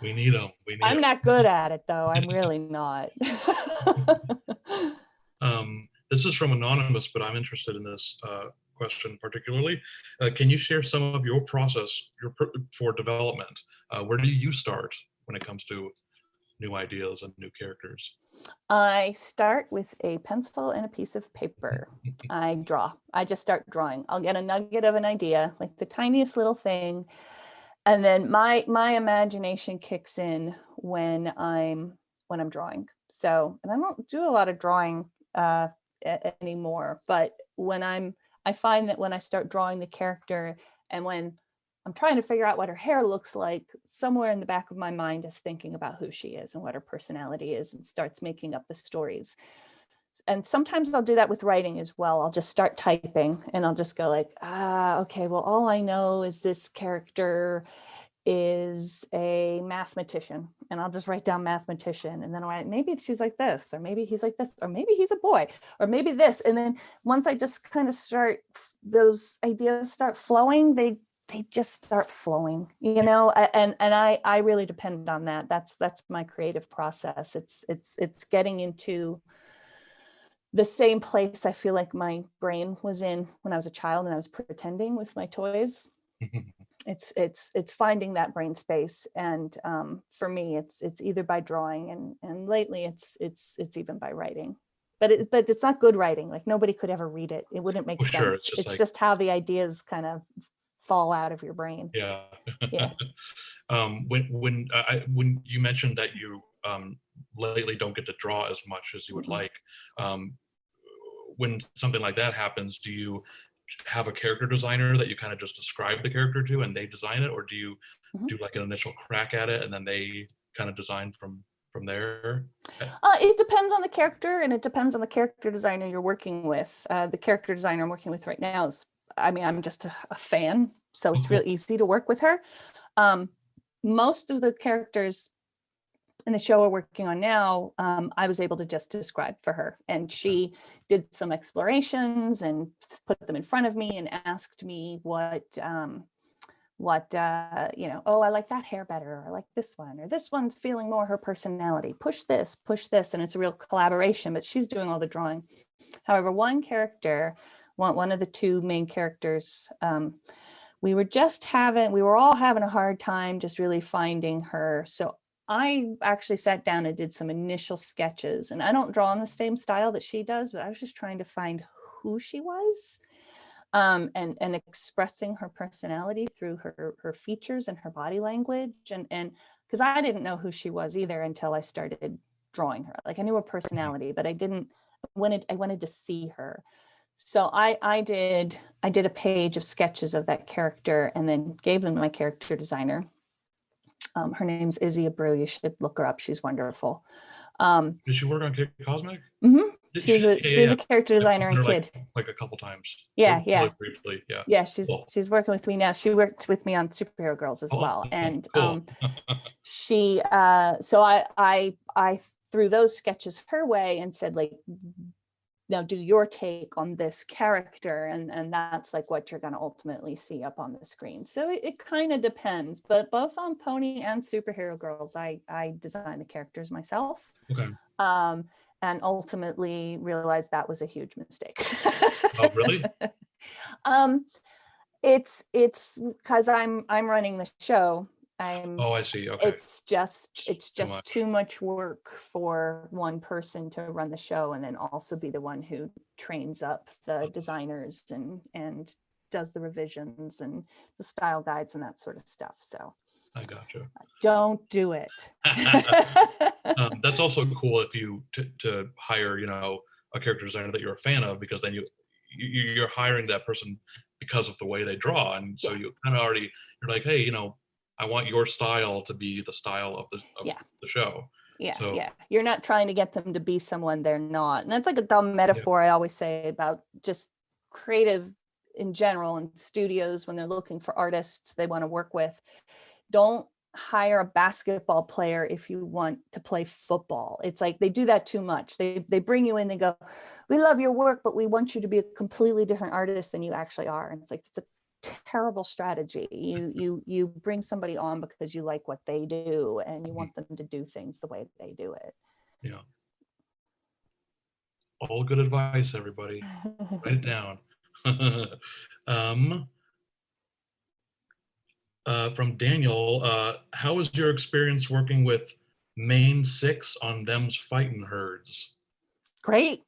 We need them. I'm not good at it though. I'm really not. This is from Anonymous, but I'm interested in this question particularly. Can you share some of your process for development? Where do you start when it comes to new ideas and new characters? I start with a pencil and a piece of paper. I draw. I just start drawing. I'll get a nugget of an idea, like the tiniest little thing. And then my imagination kicks in when I'm drawing. So, and I don't do a lot of drawing anymore, but I find that when I start drawing the character, and when I'm trying to figure out what her hair looks like, somewhere in the back of my mind is thinking about who she is and what her personality is, and starts making up the stories. And sometimes I'll do that with writing as well. I'll just start typing and I'll just go okay, well, all I know is this character is a mathematician, and I'll just write down mathematician, and then maybe she's like this, or maybe he's like this, or maybe he's a boy, or maybe this. And then once I just kind of those ideas start flowing, they just start flowing, and I really depend on that. That's my creative process. It's getting into the same place I feel like my brain was in when I was a child and I was pretending with my toys. it's finding that brain space. And for me, it's either by drawing, and lately it's even by writing. But it's not good writing. Like, nobody could ever read it. It wouldn't make For sure, sense. it's just It's like, just how the ideas kind of fall out of your brain. yeah. Yeah. When you mentioned that you lately don't get to draw as much as you would Mhm. like, when something like that happens, do you have a character designer that you kind of just describe the character to and they design it, or do you Mhm. do like an initial crack at it and then they kind of design from there? It depends on the character, and it depends on the character designer you're working with. The character designer I'm working with right now is, I mean, I'm just a fan, so it's real easy to work with her. Most of the characters in the show we're working on now, I was able to just describe for her, and she did some explorations and put them in front of me and asked me what oh, I like that hair better, or I like this one, or this one's feeling more her personality, push this, and it's a real collaboration, but she's doing all the drawing. However, one of the two main characters, we were all having a hard time just really finding her. So I actually sat down and did some initial sketches, and I don't draw in the same style that she does, but I was just trying to find who she was, and expressing her personality through her features and her body language. And because I didn't know who she was either until I started drawing her. Like, I knew her personality, but I wanted to see her. So I did a page of sketches of that character and then gave them to my character designer. Her name's Izzy Abreu. You should look her up. She's wonderful. Did she work on Cosmic? Mm-hmm. Did She's she? Yeah, a character I've designer seen and her kid. like a couple times. Yeah, yeah. Really briefly, yeah. Yeah, Cool. she's working with me now. She worked with me on Superhero Girls as well. And cool. she so I threw those sketches her way and said, like, now do your take on this character, and that's like what you're going to ultimately see up on the screen. So it kind of depends, but both on Pony and Superhero Girls, I designed the characters myself. Okay. And ultimately realized that was a huge mistake. Oh, really? It's because I'm running the show. Oh, I see. Okay. It's just too much work for one person to run the show and then also be the one who trains up the designers and does the revisions and the style guides and that sort of stuff. So I gotcha. Don't do it. That's also cool if you to hire, a character designer that you're a fan of, because then you're hiring that person because of the way they draw, and so you kind of already, you're like, hey, I want your style to be the style of the show. Yeah. You're not trying to get them to be someone they're not. And that's like a dumb metaphor I always say about just creative in general, and studios when they're looking for artists they want to work with. Don't hire a basketball player if you want to play football. It's like they do that too much. They bring you in, they go, we love your work, but we want you to be a completely different artist than you actually are. And it's like, it's a terrible strategy. You bring somebody on because you like what they do and you want them to do things the way they do it. Yeah. All good advice, everybody. Write it down. From Daniel, how was your experience working with Main 6 on Them's Fightin' Herds? Great.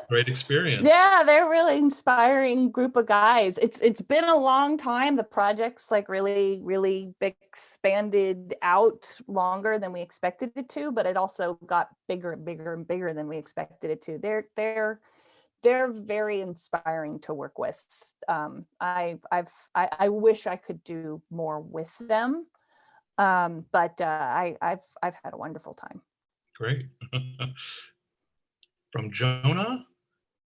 Great experience. Yeah, they're really inspiring group of guys. It's been a long time. The project's like really expanded out longer than we expected it to, but it also got bigger and bigger than we expected it to. They're very inspiring to work with. I wish I could do more with them, but I've had a wonderful time. Great. From Jonah,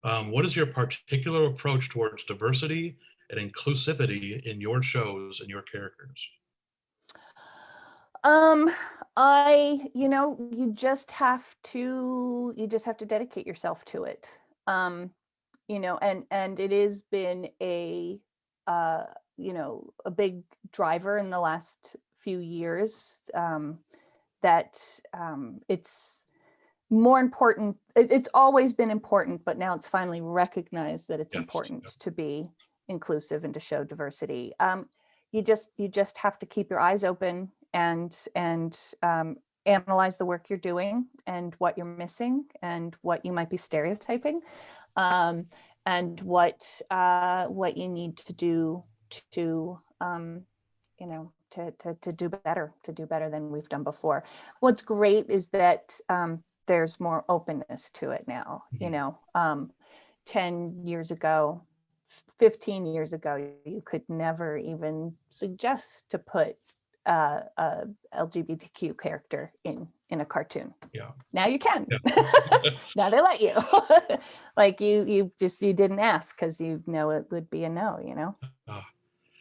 what is your particular approach towards diversity and inclusivity in your shows and your characters? You just have to dedicate yourself to it. And it has been a big driver in the last few years, that it's more important. It's always been important, but now it's finally recognized that it's important to be inclusive and to show diversity. You just have to keep your eyes open and analyze the work you're doing and what you're missing and what you might be stereotyping, and what you need to do to to do better than we've done before. What's great is that there's more openness to it now. 10 years ago, 15 years ago, you could never even suggest to put a LGBTQ character in a cartoon. Yeah. Now you can. Yeah. Now they let you. Like you didn't ask because you know it would be a no.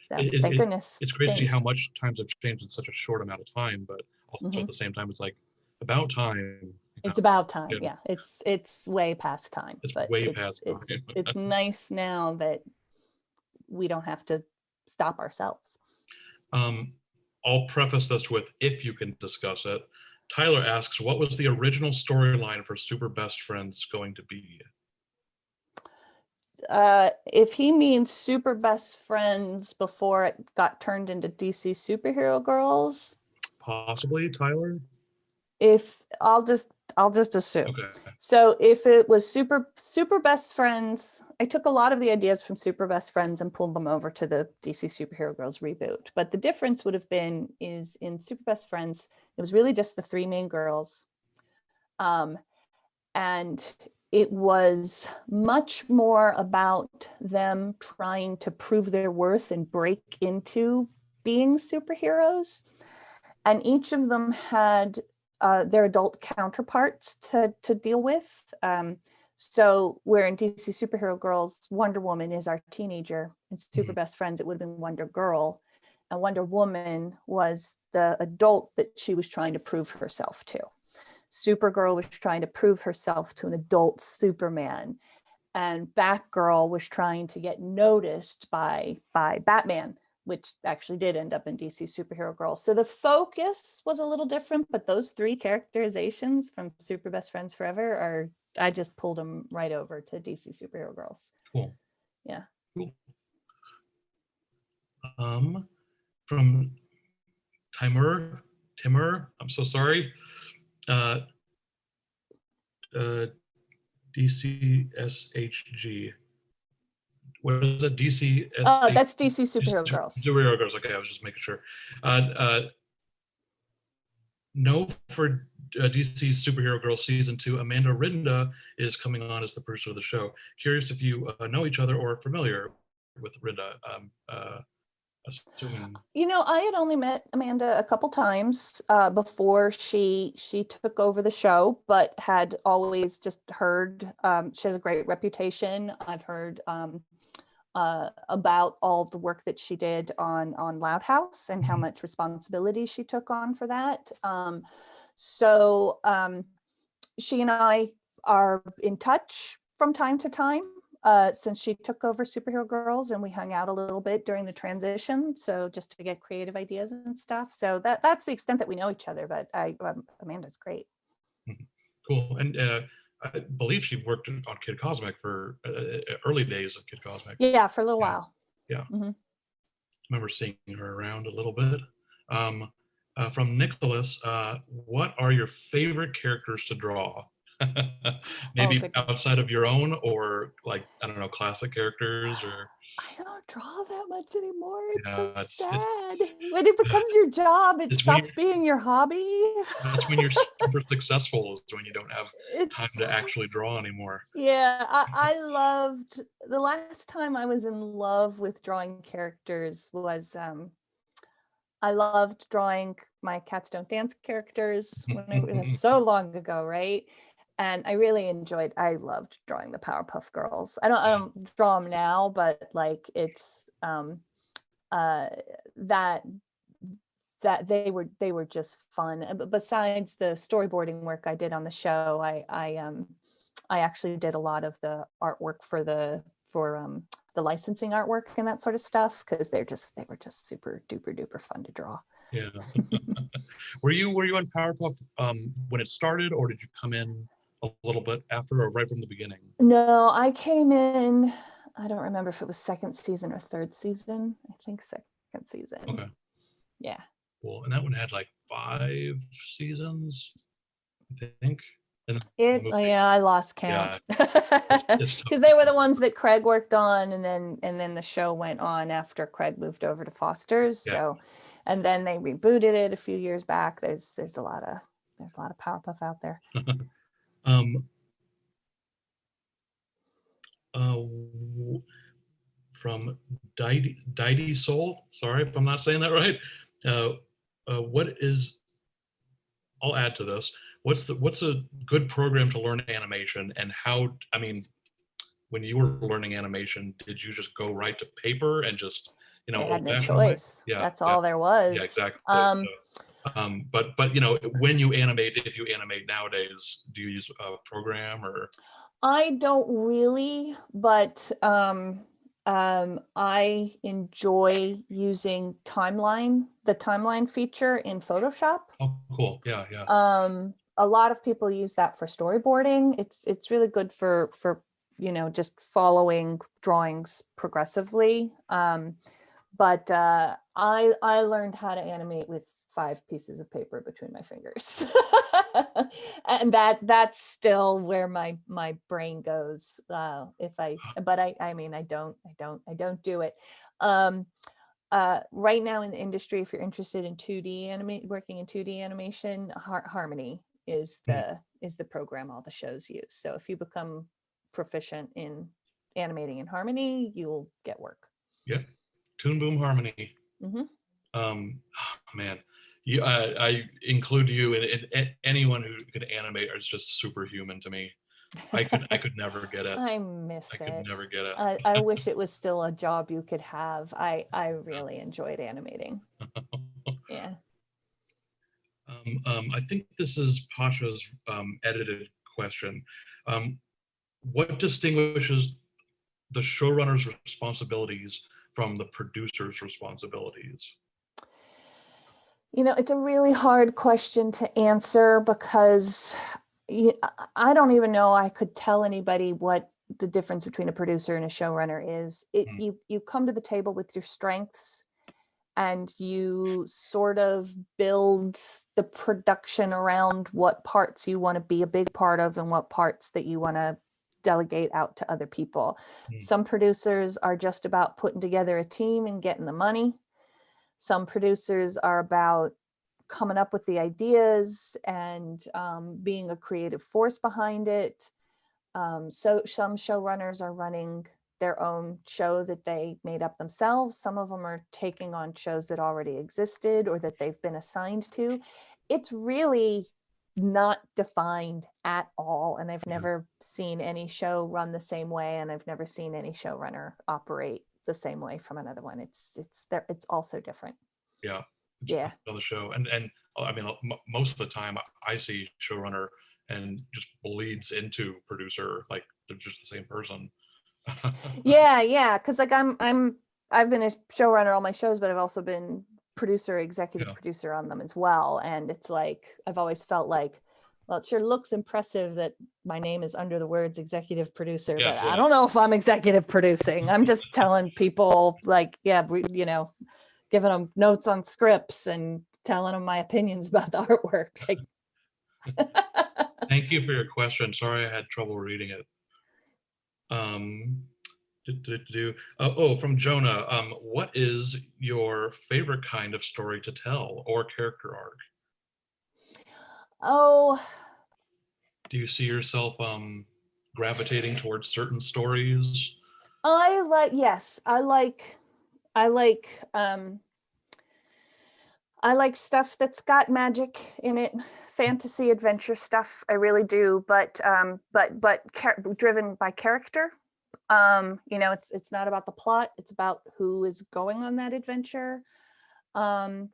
So thank goodness. It's crazy changed. how much times have changed in such a short amount of time, but also at the same time, it's like about time. It's about time. Yeah, it's way past time. It's but way past time. It's nice now that we don't have to stop ourselves. I'll preface this with, if you can discuss it. Tyler asks, what was the original storyline for Super Best Friends going to be? If he means Super Best Friends before it got turned into DC Superhero Girls, possibly, Tyler. If I'll just assume. Okay. So if it was Super Best Friends, I took a lot of the ideas from Super Best Friends and pulled them over to the DC Superhero Girls reboot. But the difference would have been is in Super Best Friends, it was really just the three main girls. And it was much more about them trying to prove their worth and break into being superheroes. And each of them had their adult counterparts to deal with. So where in DC Superhero Girls, Wonder Woman is our teenager. In Super Best Friends, it would have been Wonder Girl. And Wonder Woman was the adult that she was trying to prove herself to. Supergirl was trying to prove herself to an adult Superman. And Batgirl was trying to get noticed by Batman, which actually did end up in DC Superhero Girls. So the focus was a little different, but those three characterizations from Super Best Friends Forever I just pulled them right over to DC Superhero Girls. Cool. Yeah. Cool. From Timur, I'm so sorry. DCSHG. What is it? DCS? Oh, that's DC Superhero Girls. Superhero Girls. Okay, I was just making sure. No, for DC Superhero Girls Season 2, Amanda Rinda is coming on as the producer of the show. Curious if you know each other or are familiar with Rinda. Assuming... I had only met Amanda a couple times before she took over the show, but had always just heard she has a great reputation. I've heard about all the work that she did on Loud House and how much responsibility she took on for that. So she and I are in touch from time to time since she took over Superhero Girls, and we hung out a little bit during the transition. So just to get creative ideas and stuff. So that's the extent that we know each other, but Amanda's great. Cool. And I believe she worked on Kid Cosmic for early days of Kid Cosmic. Yeah, for a little while. Yeah. I remember seeing her around a little bit. From Nicholas, what are your favorite characters to draw? Maybe outside of your own, or like, I don't know, classic characters, or... I don't draw that much anymore. It's so sad. When it becomes your job, it stops being your hobby. That's when you're super successful, is when you don't have time to actually draw anymore. Yeah, I loved, the last time I was in love with drawing characters was, I loved drawing my Cats Don't Dance characters when it was so long ago, right? And I loved drawing the Powerpuff Girls. I don't draw them now, but like it's that they were just fun. But besides the storyboarding work I did on the show, I actually did a lot of the artwork for the licensing artwork and that sort of stuff, because they were just super duper fun to draw. Yeah. Were you on Powerpuff when it started, or did you come in a little bit after, or right from the beginning? No, I came in I don't remember if it was second season or third season. I think second season. Okay. Yeah. Cool. And that one had like 5 seasons, I think. And Yeah, I lost count. it's Because they were the ones that Craig worked on, and then the show went on after Craig moved over to Foster's. Yeah. So, and then they rebooted it a few years back. There's a lot of Powerpuff out there. From Didi Soul, sorry if I'm not saying that right. What is, I'll add to this. What's a good program to learn animation, and how, I mean, when you were learning animation, did you just go right to paper and just, They had no old-fashioned way? choice. Yeah, That's all there was. yeah, exactly. But when you animate, if you animate nowadays, do you use a program or? I don't really, but I enjoy using the timeline feature in Photoshop. Oh, cool. Yeah. A lot of people use that for storyboarding. It's really good for just following drawings progressively. But I learned how to animate with 5 pieces of paper between my fingers. And that's still where my brain goes. But I mean, I don't do it. Right now in the industry, if you're interested in 2D working in 2D animation, Harmony is the program all the shows use. So if you become proficient in animating in Harmony, you'll get work. Yeah. Toon Boom Harmony. Man, I include you in anyone who could animate is just superhuman to me. I could never get it. I miss it. I could never get it. I wish it was still a job you could have. I really enjoyed animating. Yeah. I think this is Pasha's edited question. What distinguishes the showrunner's responsibilities from the producer's responsibilities? It's a really hard question to answer because I don't even know I could tell anybody what the difference between a producer and a showrunner is. You come to the table with your strengths, and you sort of build the production around what parts you want to be a big part of and what parts that you want to delegate out to other people. Some producers are just about putting together a team and getting the money. Some producers are about coming up with the ideas and being a creative force behind it. So some showrunners are running their own show that they made up themselves. Some of them are taking on shows that already existed or that they've been assigned to. It's really not defined at all. And I've never seen any show run the same way. And I've never seen any showrunner operate the same way from another one. It's also different. Yeah. Yeah. On the show. And I mean, most of the time I see showrunner and just bleeds into producer, like they're just the same person. Yeah. Because like I've been a showrunner on all my shows, but I've also been executive producer on them as well. And it's like, I've always felt like, well, it sure looks impressive that my name is under the words executive producer, but I don't know if I'm executive producing. I'm just telling people like, giving them notes on scripts and telling them my opinions about the artwork. Like, thank you for your question. Sorry I had trouble reading it. From Jonah, what is your favorite kind of story to tell or character arc? Do you see yourself gravitating towards certain stories? I like stuff that's got magic in it, fantasy adventure stuff. I really do, but driven by character. It's not about the plot, it's about who is going on that adventure. I've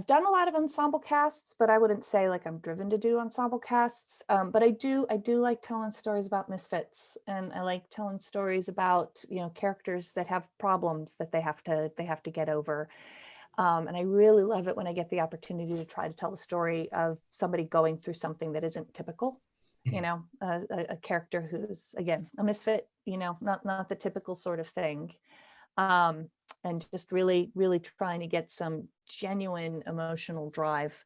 done a lot of ensemble casts, but I wouldn't say like I'm driven to do ensemble casts. But I do like telling stories about misfits, and I like telling stories about characters that have problems that they have to get over. And I really love it when I get the opportunity to try to tell the story of somebody going through something that isn't typical. you know, a character who's, again, a misfit, you know, not the typical sort of thing. And just really, really trying to get some genuine emotional drive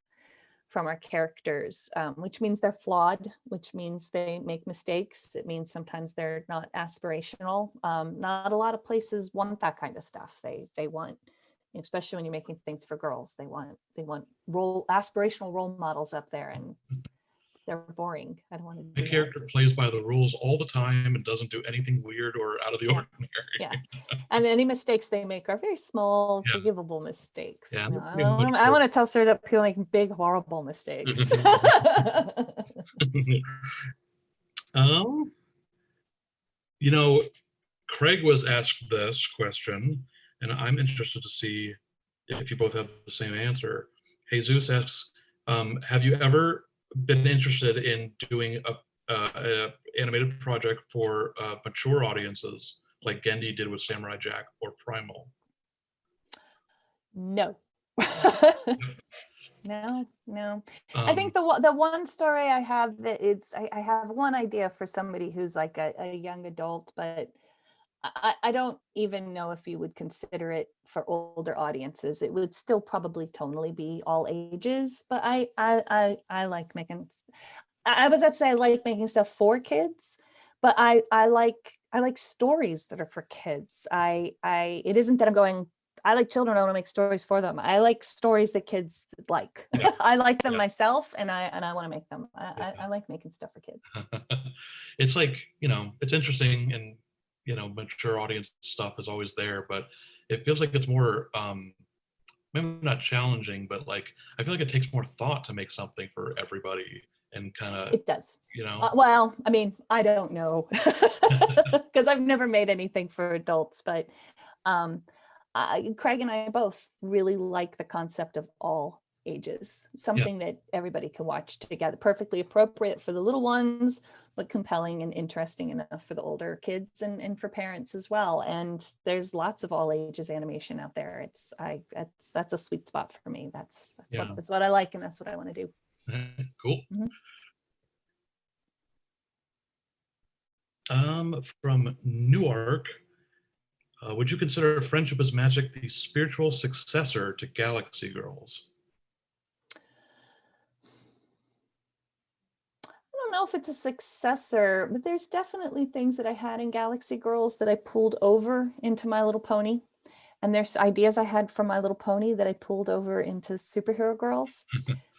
from our characters, which means they're flawed, which means they make mistakes. It means sometimes they're not aspirational. Not a lot of places want that kind of stuff. They want, especially when you're making things for girls, they want aspirational role models up there, and they're boring. I don't want to do My character plays by the rules all the time and doesn't do anything weird or out of the ordinary. Yeah. And any mistakes they make are very small, Yeah. forgivable mistakes. Yeah, You know, I want to tell straight up people making big, horrible mistakes. You know, Craig was asked this question, and I'm interested to see if you both have the same answer. Jesus asks, have you ever been interested in doing a animated project for mature audiences like Gendy did with Samurai Jack or Primal? No. No. I think the one story I have that I have one idea for somebody who's like a young adult, but I don't even know if you would consider it for older audiences. It would still probably tonally be all ages, but I like making, I was about to say I like making stuff for kids, but I like stories that are for kids. It isn't that I'm going, I like children, I want to make stories for them. I like stories that kids like. Yeah. I like them Yeah. myself, and I want to make them. I like making stuff for kids. It's like, you know, it's interesting, and you know, mature audience stuff is always there, but it feels like it's more maybe not challenging, but like I feel like it takes more thought to make something for everybody, and kind of, it does, you know. Well, I mean, I don't know, because I've never made anything for adults, but Craig and I both really like the concept of all ages, something that everybody can watch together, perfectly appropriate for the little ones, but compelling and interesting enough for the older kids and for parents as well. And there's lots of all ages animation out there. That's a sweet spot for me. That's what I like, and that's what I want to do. Cool. Mm-hmm. From Newark, would you consider Friendship is Magic the spiritual successor to Galaxy Girls? I don't know if it's a successor, but there's definitely things that I had in Galaxy Girls that I pulled over into My Little Pony. And there's ideas I had from My Little Pony that I pulled over into Superhero Girls.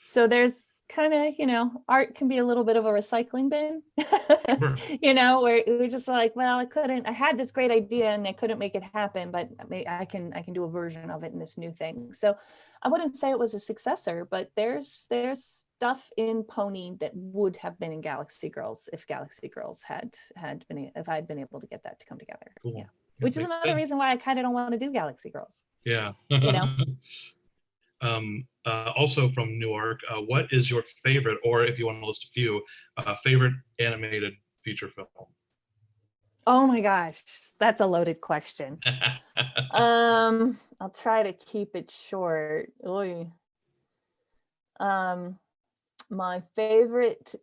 So there's kind of, you know, art can be a little bit of a recycling bin, you know, where we're just like, well, I had this great idea and I couldn't make it happen, but I can do a version of it in this new thing. So I wouldn't say it was a successor, but there's stuff in Pony that would have been in Galaxy Girls if Galaxy Girls had been, if I'd been able to get that to come together. Cool. Yeah. Which is another reason why I kind of don't want to do Galaxy Girls. Yeah. You know? Also from Newark, what is your favorite, or if you want to list a few, favorite animated feature film? Oh my gosh, that's a loaded question. I'll try to keep it short. Oy. My favorite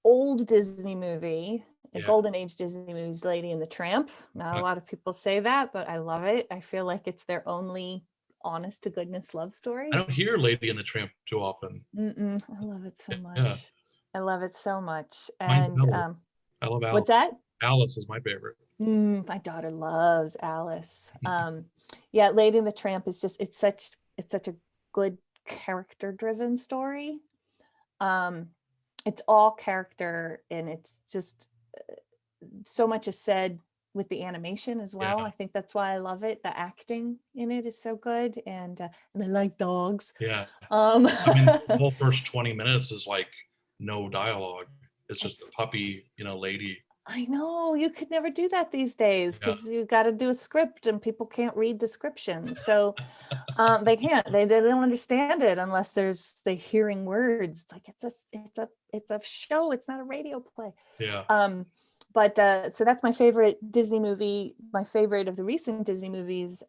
old Disney movie, a golden age Disney movie, is Lady and the Tramp. Not a lot of people say that, but I love it. I feel like it's their only honest to goodness love story. I don't hear Lady and the Tramp too often. I love it so much. Yeah. I love it so much. Mine's And I love Alice. What's that? Alice is my favorite. My daughter loves Alice. Yeah, Lady and the Tramp is just, it's such a good character driven story. It's all character, and it's just so much is said with the animation as well. I think that's why I love it. The acting in it is so good, and I like dogs. Yeah. I mean, the whole first 20 minutes is like no dialogue. It's just a puppy, you know, lady. I know, you could never do that these days because you got to do a script and people can't read descriptions. So they can't, they don't understand it unless they're hearing words. It's like, it's a show. It's not a radio play. Yeah. But so that's my favorite Disney movie. My favorite of the recent Disney movies,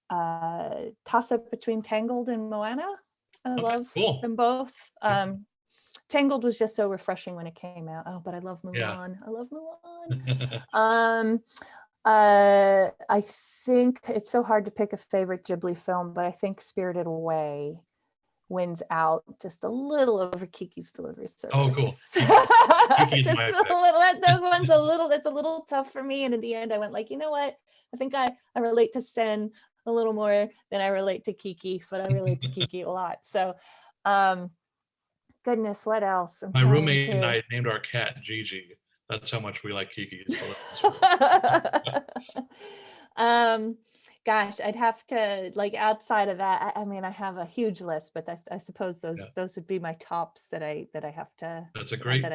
toss up between Tangled and Moana. I love them both. Tangled was just so refreshing when it came out. Oh, but I love Yeah. Mulan. I love Mulan. I think it's so hard to pick a favorite Ghibli film, but I think Spirited Away wins out just a little over Kiki's Delivery Service. Oh, cool. Kiki is Just my a pick. little, that one's that's a little tough for me. And in the end, I went like, you know what? I think I relate to Sen a little more than I relate to Kiki, but I relate to Kiki a lot. So, goodness, what else? My roommate and I named our cat Gigi. That's how much we like Kiki's Delivery Service. Gosh, I'd have to, like, outside of that, I mean, I have a huge list, but I suppose those would be my tops that I have to. That's a great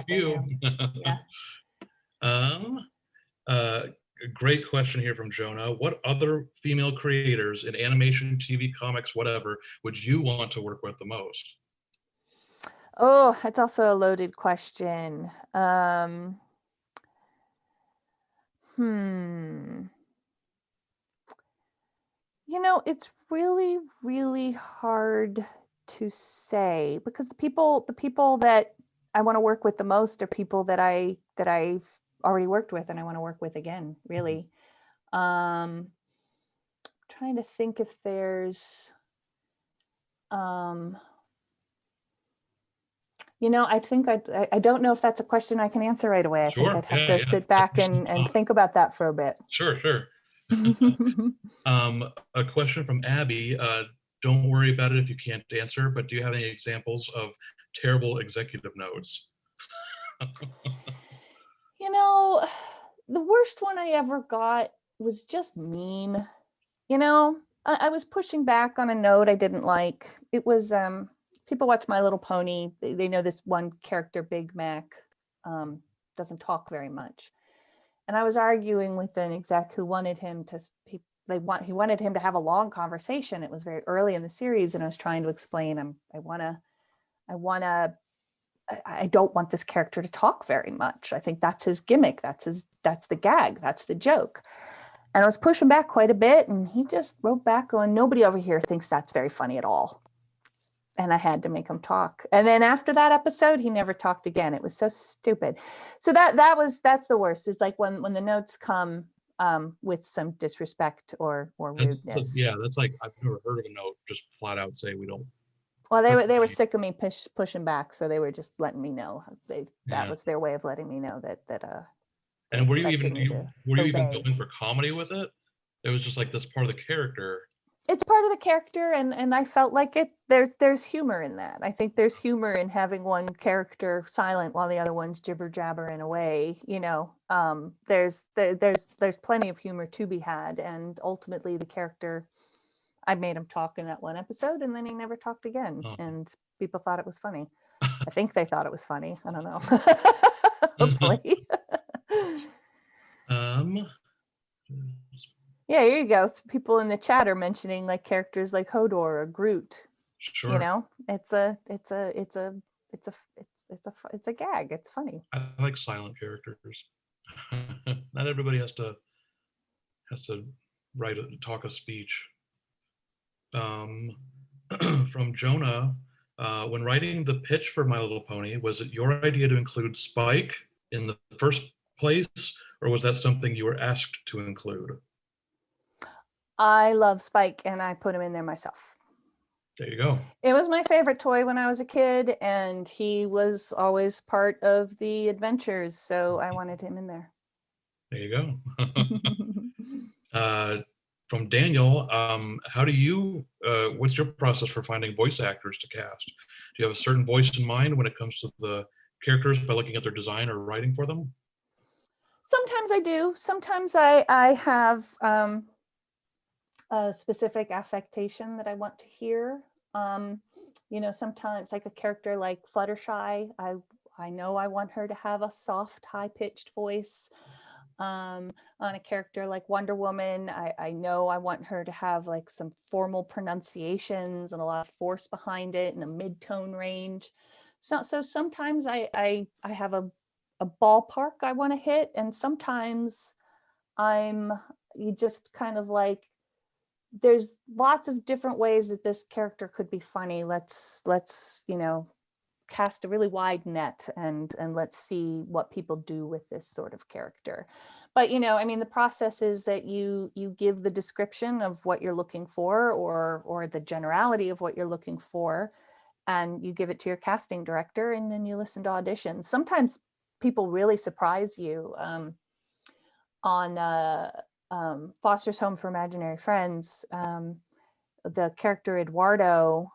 view. Yeah. A great question here from Jonah. What other female creators in animation, TV, comics, whatever, would you want to work with the most? Oh, that's also a loaded question. You know, it's really, really hard to say, because the people that I want to work with the most are people that I've already worked with and I want to work with again, really. Trying to think if there's you know, I think I don't know if that's a question I can answer right away. Sure. I think I'd have to sit back and think about that for a bit. Sure. A question from Abby. Don't worry about it if you can't answer, but do you have any examples of terrible executive notes? You know, the worst one I ever got was just mean. You know, I was pushing back on a note I didn't like. It was people watch My Little Pony. They know this one character, Big Mac, doesn't talk very much. And I was arguing with an exec who wanted him to he wanted him to have a long conversation. It was very early in the series, and I was trying to explain I don't want this character to talk very much. I think that's his gimmick. That's the gag. That's the joke. And I was pushing back quite a bit, and he just wrote back going, "Nobody over here thinks that's very funny at all." And I had to make him talk. And then after that episode, he never talked again. It was so stupid. So that's the worst, is like when the notes come with some disrespect or rudeness. That's like, I've never heard of a note just flat out say we don't. Well, they were sick of me pushing back, so they were just letting me know. That was their way of letting me know that. And were you even going for comedy with it? It was just like, this part of the character. It's part of the character, and I felt like there's humor in that. I think there's humor in having one character silent while the other one's jibber jabbering away. You know, there's plenty of humor to be had, and ultimately the character, I made him talk in that one episode, and then he never talked again, and people thought it was funny. I think they thought it was funny. I don't know. Hopefully. Yeah, here you go. So people in the chat are mentioning like characters like Hodor or Groot. Sure. You know, it's a gag. It's funny. I like silent characters. Not everybody has to talk a speech. From Jonah, when writing the pitch for My Little Pony, was it your idea to include Spike in the first place, or was that something you were asked to include? I love Spike, and I put him in there myself. There you go. It was my favorite toy when I was a kid, and he was always part of the adventures, so I wanted him in there. There you go. From Daniel, how do you, what's your process for finding voice actors to cast? Do you have a certain voice in mind when it comes to the characters by looking at their design or writing for them? Sometimes I do. Sometimes I have a specific affectation that I want to hear. You know, sometimes like a character like Fluttershy, I know I want her to have a soft, high-pitched voice. On a character like Wonder Woman, I know I want her to have like some formal pronunciations and a lot of force behind it and a mid-tone range. So sometimes I have a ballpark I want to hit, and sometimes you just kind of like, there's lots of different ways that this character could be funny. Let's you know, cast a really wide net and let's see what people do with this sort of character. But I mean, the process is that you give the description of what you're looking for, or the generality of what you're looking for, and you give it to your casting director, and then you listen to auditions. Sometimes people really surprise you. On Foster's Home for Imaginary Friends, the character Eduardo,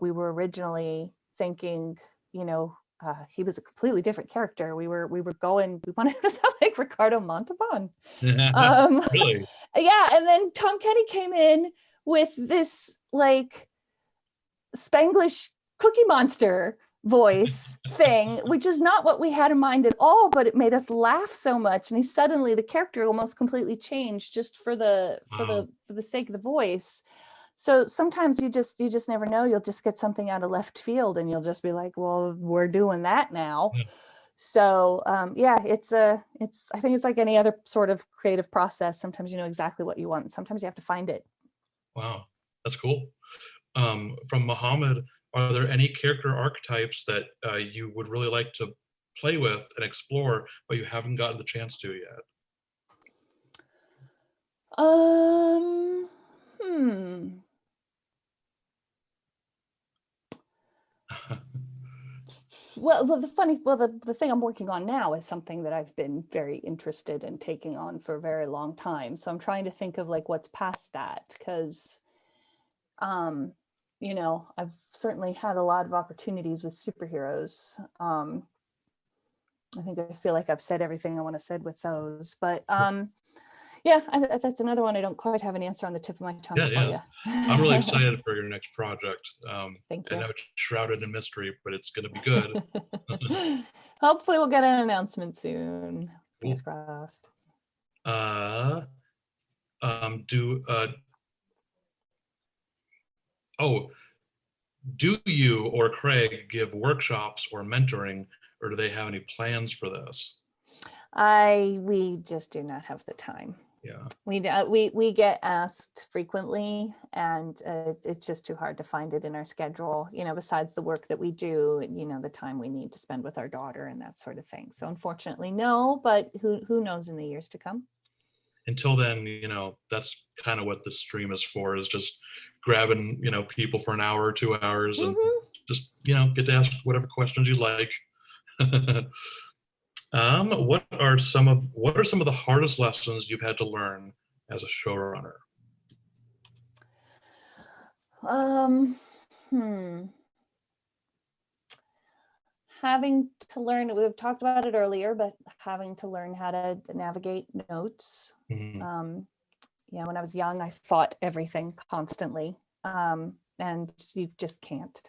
we were originally thinking, he was a completely different character. We wanted him to sound like Ricardo Montalban. Really? Yeah, and then Tom Kenny came in with this like Spanglish Cookie Monster voice thing, which is not what we had in mind at all, but it made us laugh so much, and the character almost completely changed just for the sake of the voice. So sometimes you just never know. You'll just get something out of left field, and you'll just be like, well, we're doing that now. Yeah. So yeah, I think it's like any other sort of creative process. Sometimes you know exactly what you want, and sometimes you have to find it. Wow, that's cool. From Muhammad, are there any character archetypes that you would really like to play with and explore, but you haven't gotten the chance to yet? Well, the thing I'm working on now is something that I've been very interested in taking on for a very long time. So I'm trying to think of like what's past that, because I've certainly had a lot of opportunities with superheroes. I feel like I've said everything I want to say with those, but yeah, that's another one I don't quite have an answer on the tip of my tongue for you. I'm really excited for your next project. Thank you. I know it's shrouded in mystery, but it's going to be good. Hopefully we'll get an announcement soon. Fingers crossed. Do you or Craig give workshops or mentoring, or do they have any plans for this? We just do not have the time. Yeah. We get asked frequently, and it's just too hard to find it in our schedule, besides the work that we do, the time we need to spend with our daughter and that sort of thing. So unfortunately, no, but who knows in the years to come. Until then, that's kind of what the stream is for, is just grabbing, people for an hour or 2 hours and just, get to ask whatever questions you like. What are some of the hardest lessons you've had to learn as a showrunner? Having to learn, we've talked about it earlier, but having to learn how to navigate notes. When I was young, I fought everything constantly, and you just can't.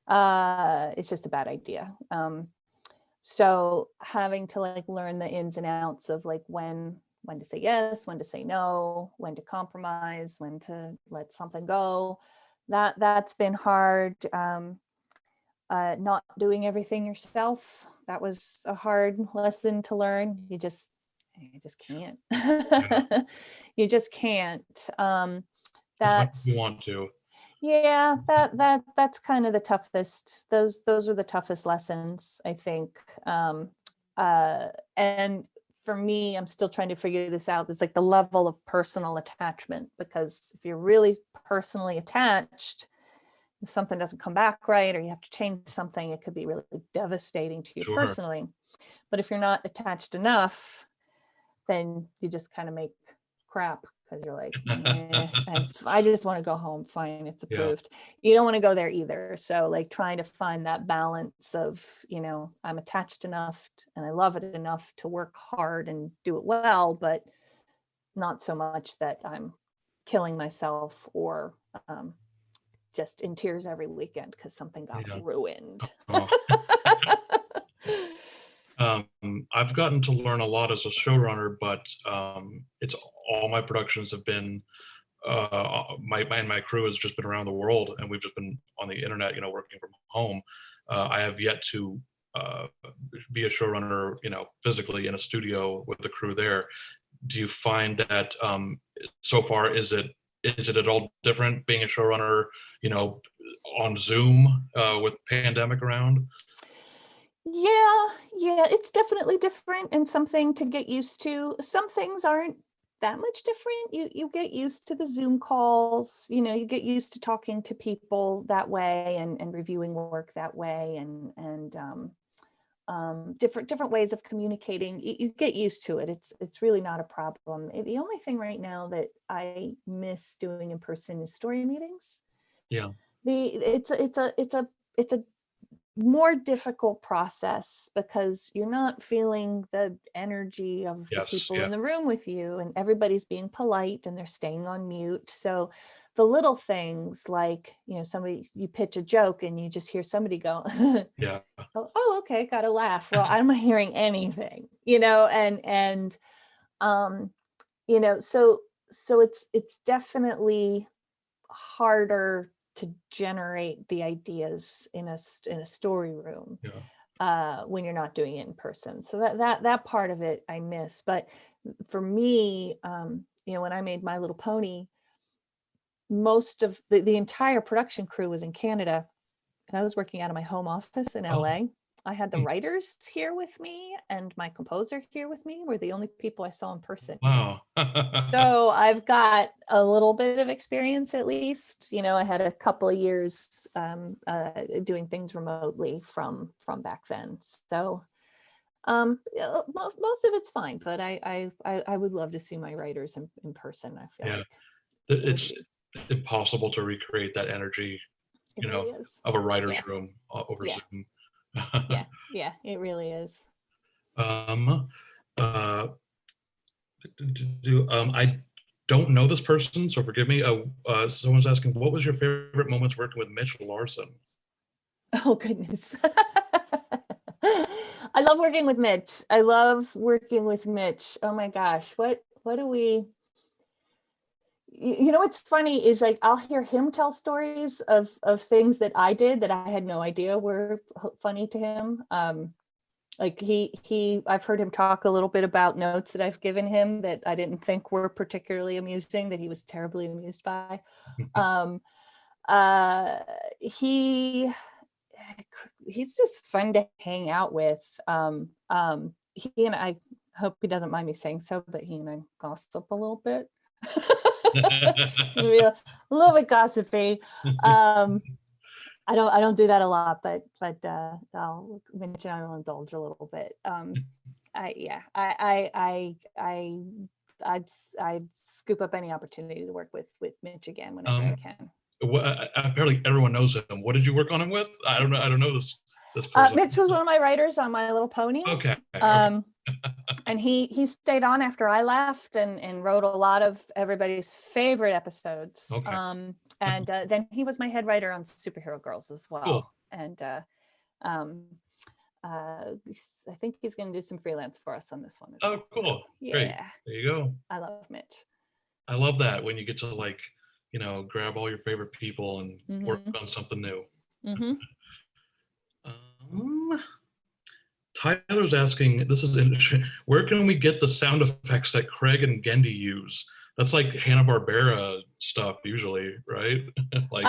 It's just a bad idea. So having to learn the ins and outs of when to say yes, when to say no, when to compromise, when to let something go, that's been hard. Not doing everything yourself, that was a hard lesson to learn. You just can't. You just can't. That's you want to. Yeah, that's kind of the toughest. Those are the toughest lessons, I think. And for me, I'm still trying to figure this out. It's the level of personal attachment, because if you're really personally attached, if something doesn't come back right, or you have to change something, it could be really devastating to you personally. But if you're not attached enough, then you just kind of make crap, because you're like, I just want to go home. Fine, it's approved. You don't want to go there either. So trying to find that balance of, I'm attached enough and I love it enough to work hard and do it well, but not so much that I'm killing myself or just in tears every weekend because something got ruined. I've gotten to learn a lot as a showrunner, but it's all my productions have been my crew has just been around the world, and we've just been on the internet, working from home. I have yet to be a showrunner, physically in a studio with the crew there. Do you find that so far is it is it at all different being a showrunner, you know, on Zoom with pandemic around? Yeah, it's definitely different and something to get used to. Some things aren't that much different. You get used to the Zoom calls, you know, you get used to talking to people that way and reviewing work that way and different ways of communicating. You get used to it. It's really not a problem. The only thing right now that I miss doing in person is story meetings. Yeah. It's a more difficult process because you're not feeling the energy of the Yes. people Yeah. in the room with you, and everybody's being polite and they're staying on mute. So the little things like, you know, somebody, you pitch a joke and you just hear somebody go, Yeah. oh, okay, got to laugh. Well, I'm not hearing anything, you know, you know, so it's definitely harder to generate the ideas in a story room Yeah. when you're not doing it in person. So that part of it I miss. But for me, you know, when I made My Little Pony, most of the entire production crew was in Canada, and I was working out of my home office in Oh. LA. I had the writers here with me and my composer here with me. Were the only people I saw in person. Wow. So I've got a little bit of experience, at least. You know, I had a couple of years doing things remotely from back then. So most of it's fine, but I would love to see my writers in person. I feel Yeah. like It's impossible to recreate that energy, it you know, really is. of a writer's Yeah, room over yeah, Zoom. yeah. It really is. um, uh, I don't know this person, so forgive me. Someone's asking, what was your favorite moments working with Mitch Larson? Oh goodness. I love working with Mitch. I love working with Mitch. Oh my gosh. What do we, you know, what's funny is like I'll hear him tell stories of things that I did that I had no idea were funny to him. Like I've heard him talk a little bit about notes that I've given him that I didn't think were particularly amusing, that he was terribly amused by. Um, uh, he he's just fun to hang out with. He and I hope he doesn't mind me saying so, but he and I gossip a little bit. Maybe a little bit gossipy. I don't do that a lot, but I'll mention I'll indulge a little bit. I'd scoop up any opportunity to work with Mitch again whenever I can. Apparently everyone knows him. What did you work on him with? I don't know. I don't know this person. Mitch was one of my writers on My Little Pony. Okay. And he stayed on after I left and wrote a lot of everybody's favorite episodes. Okay. And then he was my head writer on Superhero Girls as well. Cool. And I think he's going to do some freelance for us on this one as well. Oh, cool. So, yeah. Great. There you go. I love Mitch. I love that when you get to, like, you know, grab all your favorite people and work on something new. Tyler's asking, this is interesting, where can we get the sound effects that Craig and Gendy use? That's like Hanna-Barbera stuff usually, right? Like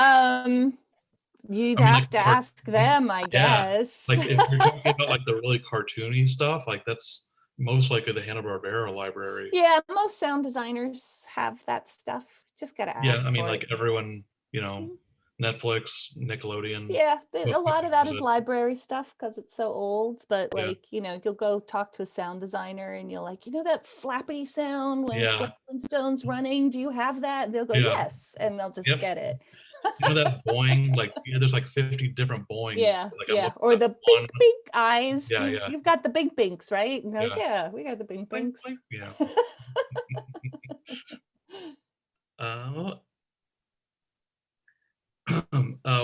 you'd have to ask them, I guess. Like if you're talking about like the really cartoony stuff, like that's most likely the Hanna-Barbera library. Yeah, most sound designers have that stuff. Just gotta ask. Yeah, I mean, like everyone, you know, Netflix, Nickelodeon. Yeah, a lot of that is library stuff because it's so old. But like, you know, you'll go talk to a sound designer and you're like, you know, that flappity sound when Flintstone's running. Do you have that? And they'll go, yes, and they'll just get it. You know that boing? Like, there's like 50 different boing. Yeah, like, or the bink bink eyes. You've got the bink binks, right? And like, yeah, we got the bink binks. Yeah.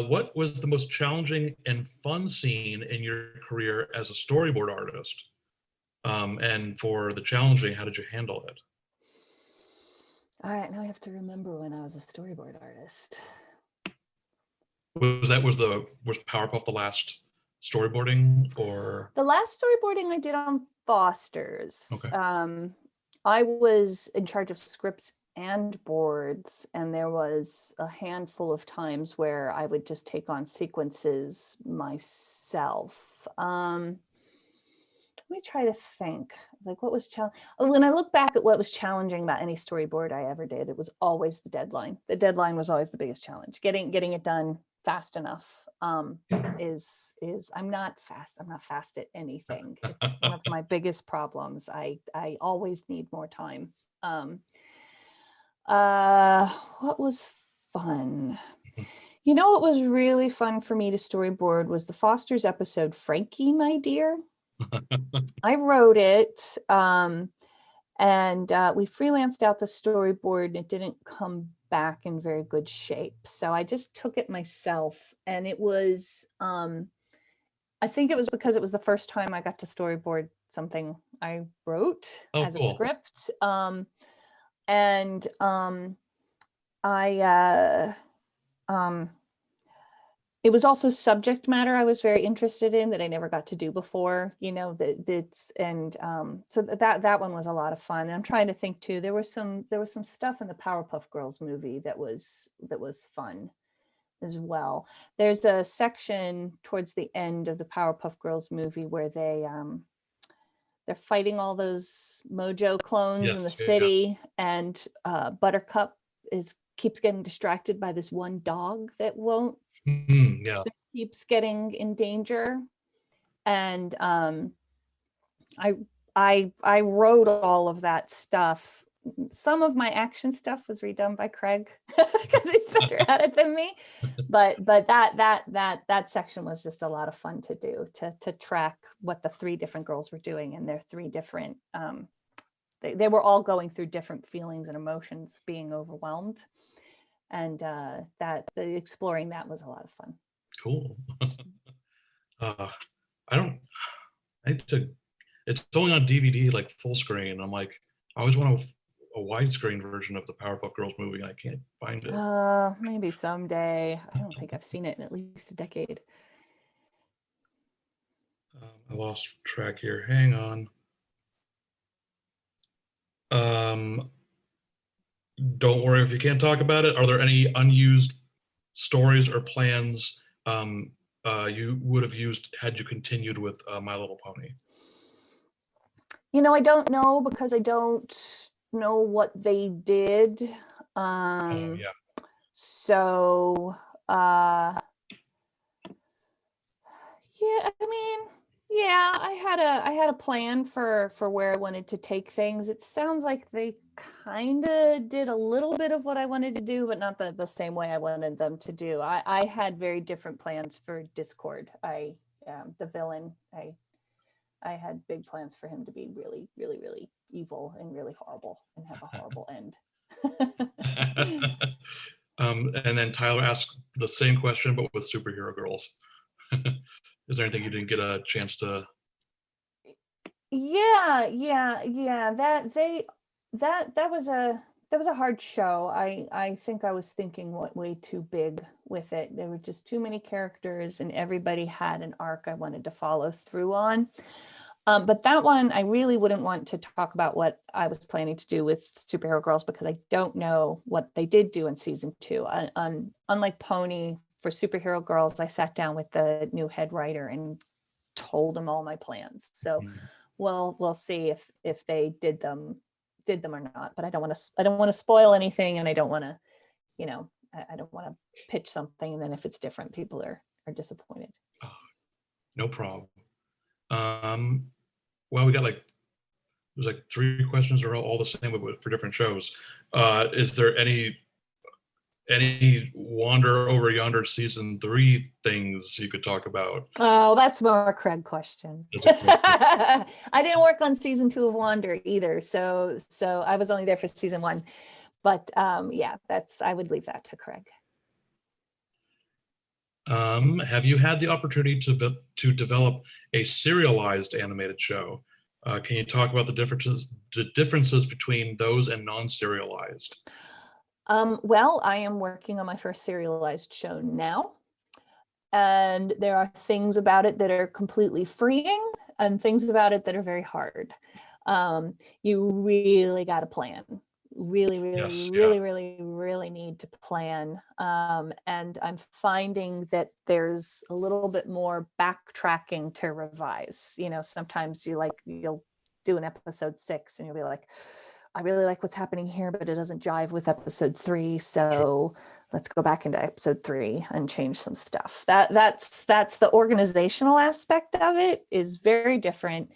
What was the most challenging and fun scene in your career as a storyboard artist? And for the challenging, how did you handle it? All right, now I have to remember when I was a storyboard artist. Was Powerpuff the last storyboarding, or? The last storyboarding I did on Foster's. Okay. I was in charge of scripts and boards, and there was a handful of times where I would just take on sequences myself. Let me try to think, like, what was challenging. When I look back at what was challenging about any storyboard I ever did, it was always the deadline. The deadline was always the biggest challenge. Getting it done fast enough is I'm not fast at anything. It's one of my biggest problems. I always need more time. What was fun? You know, what was really fun for me to storyboard was the Foster's episode, Frankie, My Dear. I wrote it, and we freelanced out the storyboard, and it didn't come back in very good shape. So I just took it myself, and it was, I think it was because it was the first time I got to storyboard something I wrote as a cool. script. It was also subject matter I was very interested in that I never got to do before, you know, so that one was a lot of fun. And I'm trying to think too, there was some stuff in the Powerpuff Girls movie that was fun as well. There's a section towards the end of the Powerpuff Girls movie where they're fighting all those Mojo clones in the city, and Buttercup keeps getting distracted by this one dog that won't that keeps getting in danger. And I wrote all of that stuff. Some of my action stuff was redone by Craig because he's better at it than me. But that section was just a lot of fun to do, to track what the three different girls were doing, and their three different they were all going through different feelings and emotions, being overwhelmed. And exploring that was a lot of fun. Cool. It's only on DVD, like full screen. I'm like, I always want a widescreen version of the Powerpuff Girls movie, and I can't find it. Maybe someday. I don't think I've seen it in at least a decade. I lost track here. Hang on. Don't worry if you can't talk about it. Are there any unused stories or plans you would have used had you continued with My Little Pony? You know, I don't know, because I don't know what they did. So yeah, I mean, yeah, I had a plan for where I wanted to take things. It sounds like they kind of did a little bit of what I wanted to do, but not the same way I wanted them to do. I had very different plans for Discord. The villain, I had big plans for him to be really, really, really evil and really horrible and have a horrible end. And then Tyler asked the same question, but with superhero girls. Is there anything you didn't get a chance to? Yeah. That was a hard show. I think I was thinking way too big with it. There were just too many characters, and everybody had an arc I wanted to follow through on. But that one, I really wouldn't want to talk about what I was planning to do with Superhero Girls, because I don't know what they did do in season 2. Unlike Pony, for Superhero Girls, I sat down with the new head writer and told him all my plans. So we'll see if they did them or not. But I don't want to spoil anything, and I don't want to, I don't want to pitch something, and then if it's different, people are disappointed. No problem. Well, we got there's 3 questions are all the same, but for different shows. Is there any Wander Over Yonder season 3 things you could talk about? Oh, that's more a Craig question. I didn't work on season 2 of Wander either, so I was only there for season 1. But yeah, I would leave that to Craig. Have you had the opportunity to develop a serialized animated show? Can you talk about the differences between those and non-serialized? Well, I am working on my first serialized show now, and there are things about it that are completely freeing and things about it that are very hard. You really got to plan. really, Yes, yeah. really need to plan. And I'm finding that there's a little bit more backtracking to revise. You know, sometimes you'll do an episode 6 and you'll be like, I really like what's happening here, but it doesn't jive with episode 3. So let's go back into episode 3 and change some stuff. That's the organizational aspect of it is very different.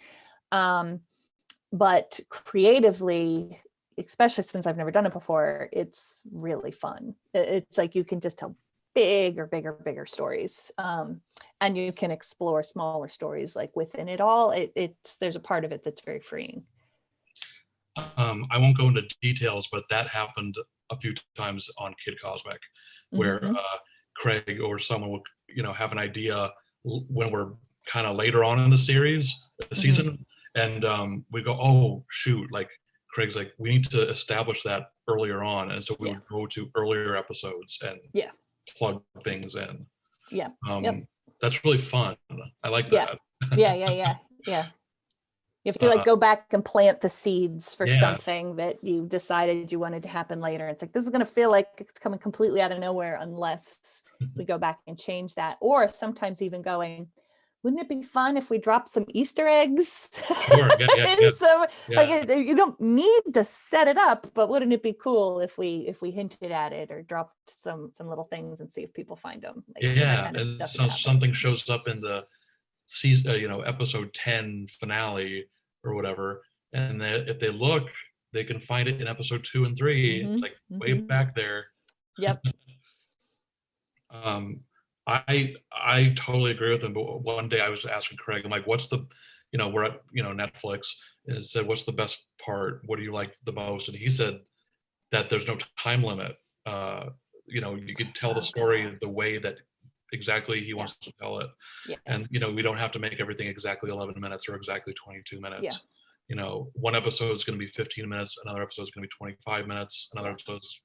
But creatively, especially since I've never done it before, it's really fun. It's like you can just tell bigger stories. And you can explore smaller stories like within it all. There's a part of it that's very freeing. I won't go into details, but that happened a few times on Kid Cosmic, where Craig or someone would, have an idea when we're kind of later on in the season, and we go, oh shoot, like Craig's like, we need to establish that earlier on, and so we would go to earlier episodes and plug things in. That's really fun. I like that. Yeah. You have to go back and plant the seeds for something that you decided you wanted to happen later. It's like, this is going to feel like it's coming completely out of nowhere unless we go back and change that. Or sometimes even going, wouldn't it be fun if we dropped some Easter eggs? Sure. Like you don't need to set it up, but wouldn't it be cool if we hinted at it or dropped some little things and see if people find them? Like, and so something shows up in the season, episode 10 finale or whatever, and if they look, they can find it in episode 2 and 3. It's like way back there. Yep. I totally agree with him, but one day I was asking Craig, I'm like, what's the, we're at, Netflix, and it said, what's the best part? What do you like the most? And he said that there's no time limit. You could tell the story the way that exactly he wants to tell it. And, we don't have to make everything exactly 11 minutes or exactly 22 minutes. One episode is going to be 15 minutes, another episode is going to be 25 minutes, another episode's,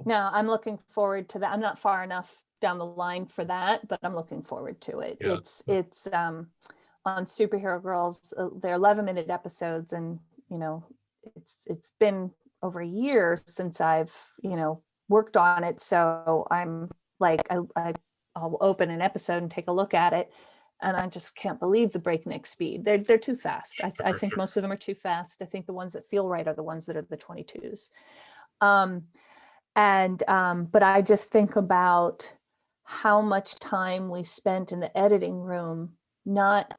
No, I'm looking forward to that. I'm not far enough down the line for that, but I'm looking forward to it. It's on Superhero Girls, they're 11-minute episodes, and it's been over a year since I've worked on it, so I'm like, I'll open an episode and take a look at it, and I just can't believe the breakneck speed. They're too fast. I think most of them are too fast. I think the ones that feel right are the ones that are the 22s. But I just think about how much time we spent in the editing room, not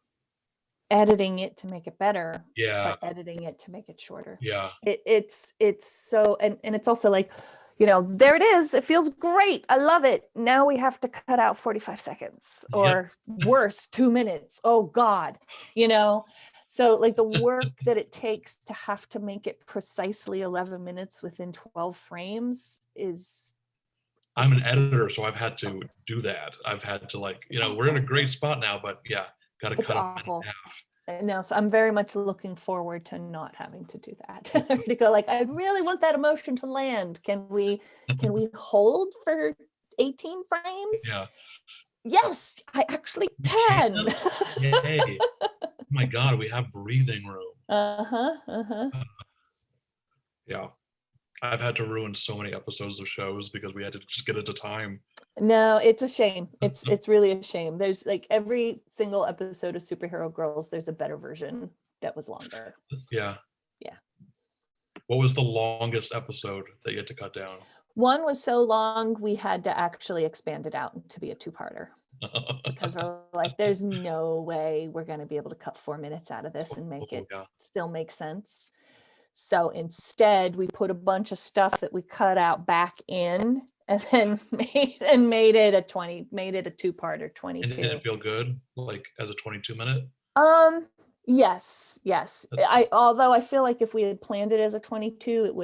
editing it to make it better, but editing it to make it shorter. It's so, and it's also like, there it is. It feels great. I love it. Now we have to cut out 45 seconds or worse, 2 minutes. Oh God, So like the work that it takes to have to make it precisely 11 minutes within 12 frames is. I'm an editor, so I've had to do that. I've had to we're in a great spot now, but got to cut it in half. No, so I'm very much looking forward to not having to do that. To go like, I really want that emotion to land. Can we hold for 18 frames? Yes, I actually can. Yay. Oh my God, we have breathing room. Yeah. I've had to ruin so many episodes of shows because we had to just get it to time. No, it's a shame. It's really a shame. There's like every single episode of Superhero Girls, there's a better version that was longer. Yeah. What was the longest episode that you had to cut down? One was so long we had to actually expand it out to be a 2-parter. Because we're like, there's no way we're going to be able to cut 4 minutes out of this and make it still make sense. So instead, we put a bunch of stuff that we cut out back in, and then made it a 2-parter, 22. And did it feel good, like as a 22-minute? Yes. Although I feel like if we had planned it as a 22,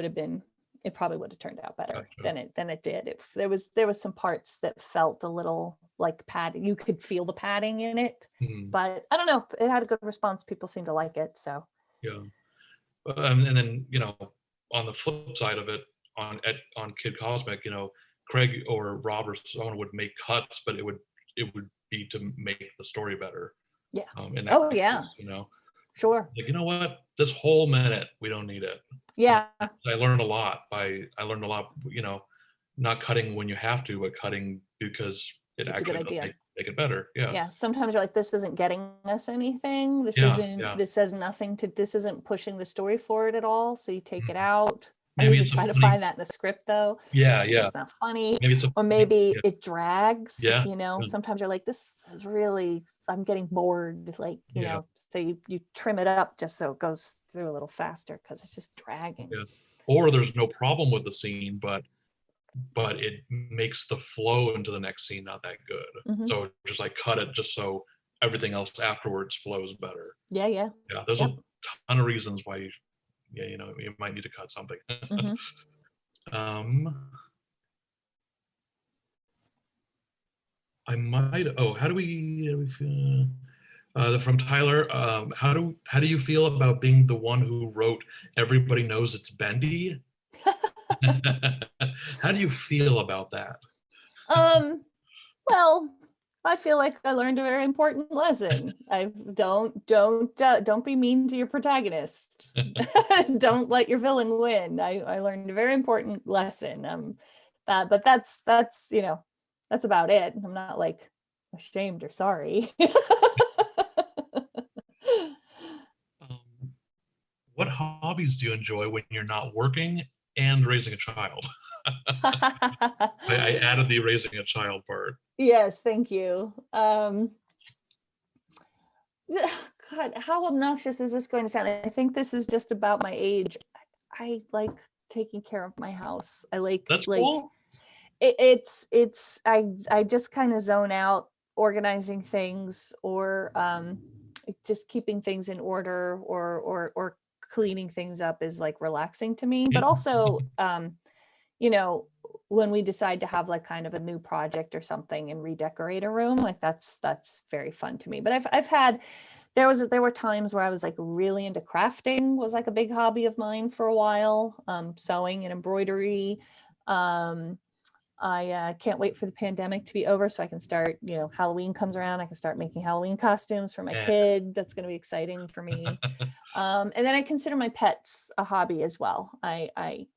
it probably would have turned out better than it did. There was some parts that felt a little like padding. You could feel the padding in it, but I don't know. It had a good response. People seem to like it. So and then on the flip side of it, on Kid Cosmic, Craig or Rob or someone would make cuts, but it would be to make the story better. Sure. Like, you know what? This whole minute, we don't need it. And Yeah. I learned a lot you know, not cutting when you have to, but cutting because it It's a good actually does idea. make it better. Yeah. Yeah. Sometimes you're like, this isn't getting us anything. Yeah. Yeah. This has nothing to, this isn't pushing the story forward at all. So you take it Mhm. out. I Maybe usually it's a try to funny, find that in the script though. yeah, Like yeah. it's not funny, Maybe it's a or funny, maybe yeah, it drags, yeah, you know, good, sometimes you're like, this is really, I'm getting bored. Like, you yeah, know, so you trim it up just so it goes through a little faster because it's just dragging. yeah. Or there's no problem with the scene, but it makes the flow into the next scene not that good. Hmm. So just like cut it just so everything else afterwards flows better. Yeah. Yeah. Yeah, there's a Yep. ton of reasons why yeah, you know, you might need to cut something. Hmm. um, I might. Oh, how do we feel? From Tyler, how do you feel about being the one who wrote "Everybody Knows It's Bendy"? How do you feel about that? um Well, I feel like I learned a very important lesson. I don't be mean to your protagonist. Don't let your villain win. I learned a very important lesson. But that's you know, that's about it. I'm not like ashamed or sorry. Um, what hobbies do you enjoy when you're not working and raising a child? I added the raising a child part. Yes, thank you. God, how obnoxious is this going to sound? I think this is just about my age. I like taking care of my house. I That's like cool. it's I just kind of zone out organizing things, or just keeping things in order, or cleaning things up is like relaxing to me. Yeah. But also you know, when we decide to have like kind of a new project or something and redecorate a room, like that's very fun to me. But I've had, there were times where I was like really into crafting, was like a big hobby of mine for a while. Sewing and embroidery. um I can't wait for the pandemic to be over so I can start, you know, Halloween comes around, I can start making Halloween costumes for my Yeah. kid. That's going to be exciting for me. And then I consider my pets a hobby as well. I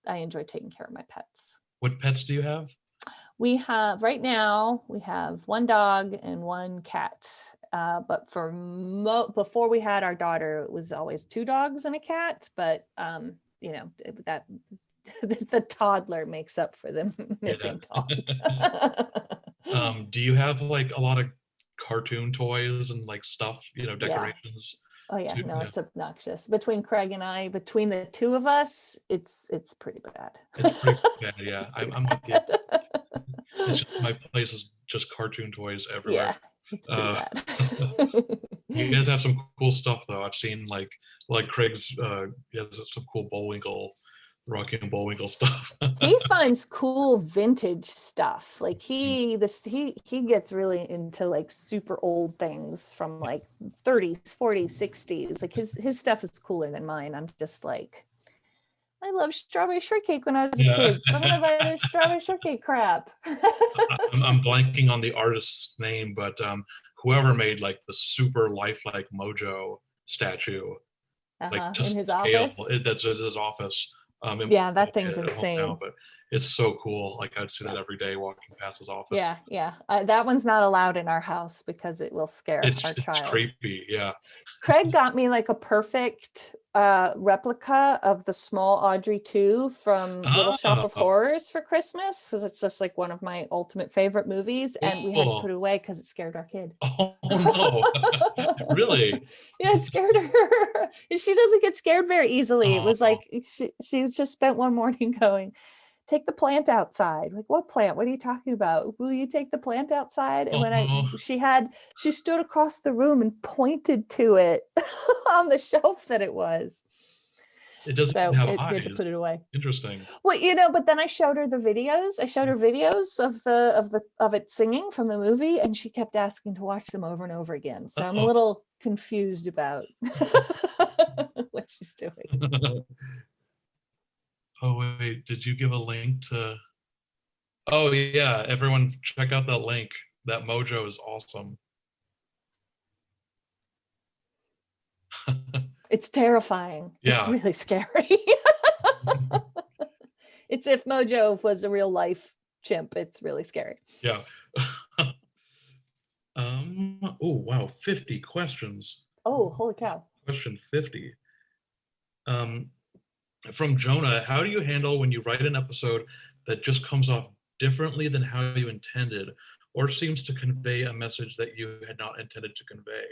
enjoy taking care of my pets. What pets do you have? We have, right now, we have one dog and one cat. But before we had our daughter, it was always two dogs and a cat. But you know, that the toddler makes up for the Yeah. missing dog. Do you have like a lot of cartoon toys and like stuff, you know, Yeah. decorations Oh yeah, too? no, Yeah. it's obnoxious. Between Craig and I, between the two of us, it's pretty bad. It's pretty bad. Yeah. It's pretty I'm with you. bad. It's just my place is just cartoon toys everywhere. Yeah, it's pretty Uh, bad. you guys have some cool stuff though. I've seen like Craig's he has some cool Bullwinkle, Rocky and Bullwinkle stuff. He finds cool vintage stuff. Like he gets really into like super old things from like 30s, 40s, 60s. Like his stuff is cooler than mine. I'm just like, I love strawberry shortcake when I was a Yeah. kid, so I'm gonna buy this strawberry shortcake crap. I'm blanking on the artist's name, but whoever made like the super lifelike Mojo statue, like In just his scale, office. that's his office. Yeah, that thing's At home now, insane. but it's so cool. Like I'd see that Yep. every day walking past his office. Yeah, yeah. That one's not allowed in our house because it will scare our It's child. creepy. Yeah. Craig got me like a perfect replica of the small Audrey 2 from Little Shop of Oh, Horrors for Christmas, because it's just like one of my ultimate favorite movies, and we had to cool. put it away because it scared our kid. Oh no. Really? Yeah, it scared her. She doesn't get scared very easily. It was Oh, like she just spent one morning going, take the plant outside. Like, what plant? What are you talking about? Will you take the plant outside? And when oh. she stood across the room and pointed to it on the shelf that it was. It doesn't even So have we had to eyes. put it away. Interesting. Well, you know, but then I showed her the videos. I showed her videos of it singing from the movie, and she kept asking to watch them over and over again. So I'm a Oh. little confused about what she's doing. Oh wait, did you give a link to? Oh yeah, everyone check out that link. That Mojo is awesome. It's terrifying. It's Yeah. really scary. It's if Mojo was a real life chimp. It's really scary. Yeah. Oh, wow, 50 questions. Oh, holy cow. Question 50. Um, from Jonah, how do you handle when you write an episode that just comes off differently than how you intended, or seems to convey a message that you had not intended to convey?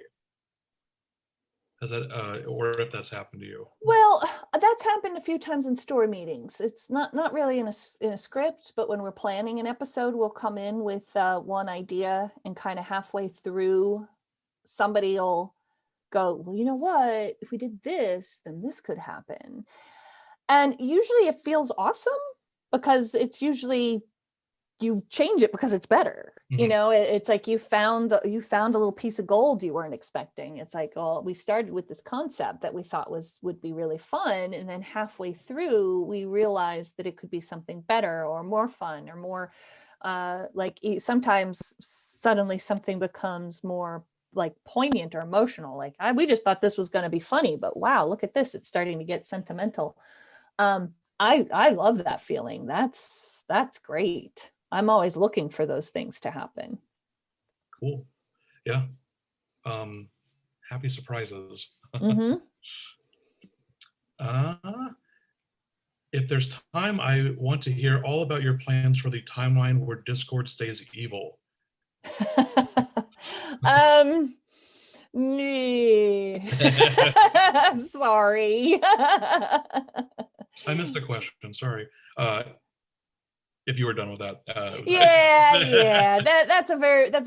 Has that, or if that's happened to you? Well, that's happened a few times in story meetings. It's not really in a script, but when we're planning an episode, we'll come in with one idea, and kind of halfway through, somebody will go, well, you know what? If we did this, then this could happen. And usually it feels awesome, because it's usually you change it because it's better. You know, it's like you found a little piece of gold you weren't expecting. It's like, oh, we started with this concept that we thought would be really fun, and then halfway through we realized that it could be something better or more fun or more like sometimes suddenly something becomes more like poignant or emotional. Like we just thought this was going to be funny, but wow, look at this, it's starting to get sentimental. I love that feeling. That's great. I'm always looking for those things to happen. Cool. Yeah. Happy surprises. Mm-hmm. If there's time, I want to hear all about your plans for the timeline where Discord stays evil. Sorry. I missed a question. Sorry. If you were done with that. Yeah. That's a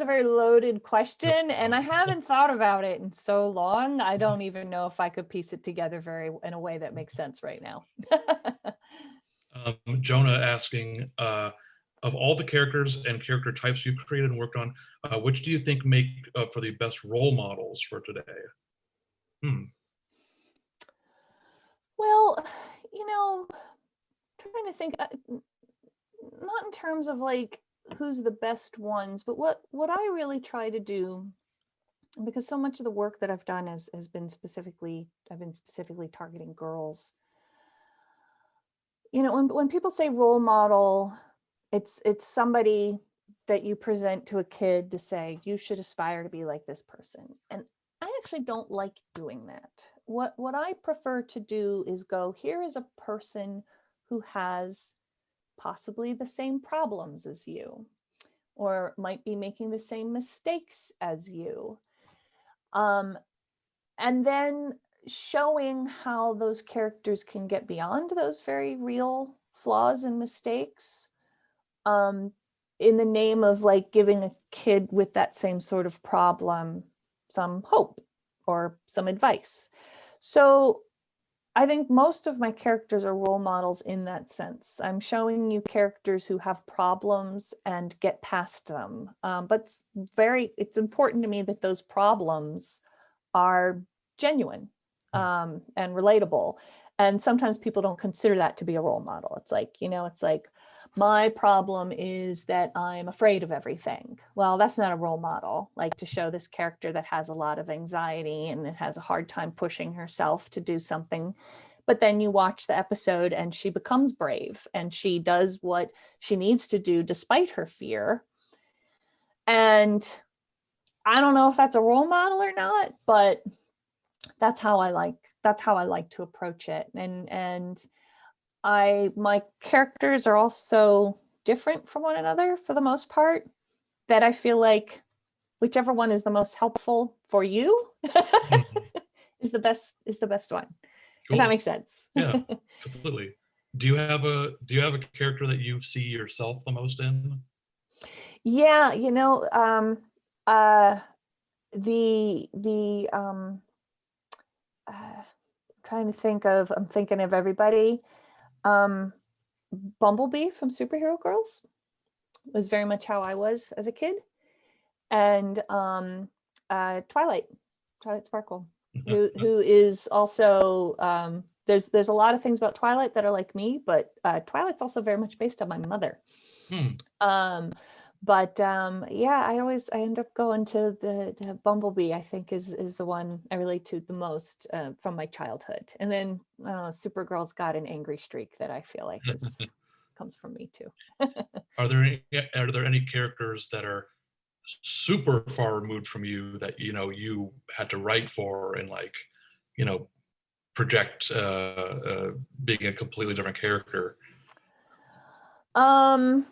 very loaded question, and I haven't thought about it in so long. I don't even know if I could piece it together in a way that makes sense right now. Jonah asking, of all the characters and character types you've created and worked on, which do you think make for the best role models for today? Well, trying to think, not in terms of like who's the best ones, but what I really try to do, because so much of the work that I've done has been specifically targeting girls. When people say role model, it's somebody that you present to a kid to say, you should aspire to be like this person. And I actually don't like doing that. What I prefer to do is go, here is a person who has possibly the same problems as you, or might be making the same mistakes as you. And then showing how those characters can get beyond those very real flaws and mistakes, in the name of like giving a kid with that same sort of problem some hope or some advice. So I think most of my characters are role models in that sense. I'm showing you characters who have problems and get past them. But it's important to me that those problems are genuine and relatable. And sometimes people don't consider that to be a role model. It's like, my problem is that I'm afraid of everything. Well, that's not a role model. Like, to show this character that has a lot of anxiety and has a hard time pushing herself to do something. But then you watch the episode and she becomes brave and she does what she needs to do despite her fear. And I don't know if that's a role model or not, but that's how I like to approach it. And my characters are also different from one another for the most part, that I feel like whichever one is the most helpful for you is the best one. Cool. If that makes sense. Yeah, completely. Do you have a character that you see yourself the most in? Yeah, I'm thinking of everybody. Bumblebee from Superhero Girls was very much how I was as a kid. And Twilight Sparkle, who is also, there's a lot of things about Twilight that are like me, but Twilight's also very much based on my mother. But yeah, I end up going to the Bumblebee. I think is the one I relate to the most from my childhood. And then Supergirl's got an angry streak that I feel like is comes from me too. Are there any characters that are super far removed from you that you had to write for and like project being a completely different character? Um,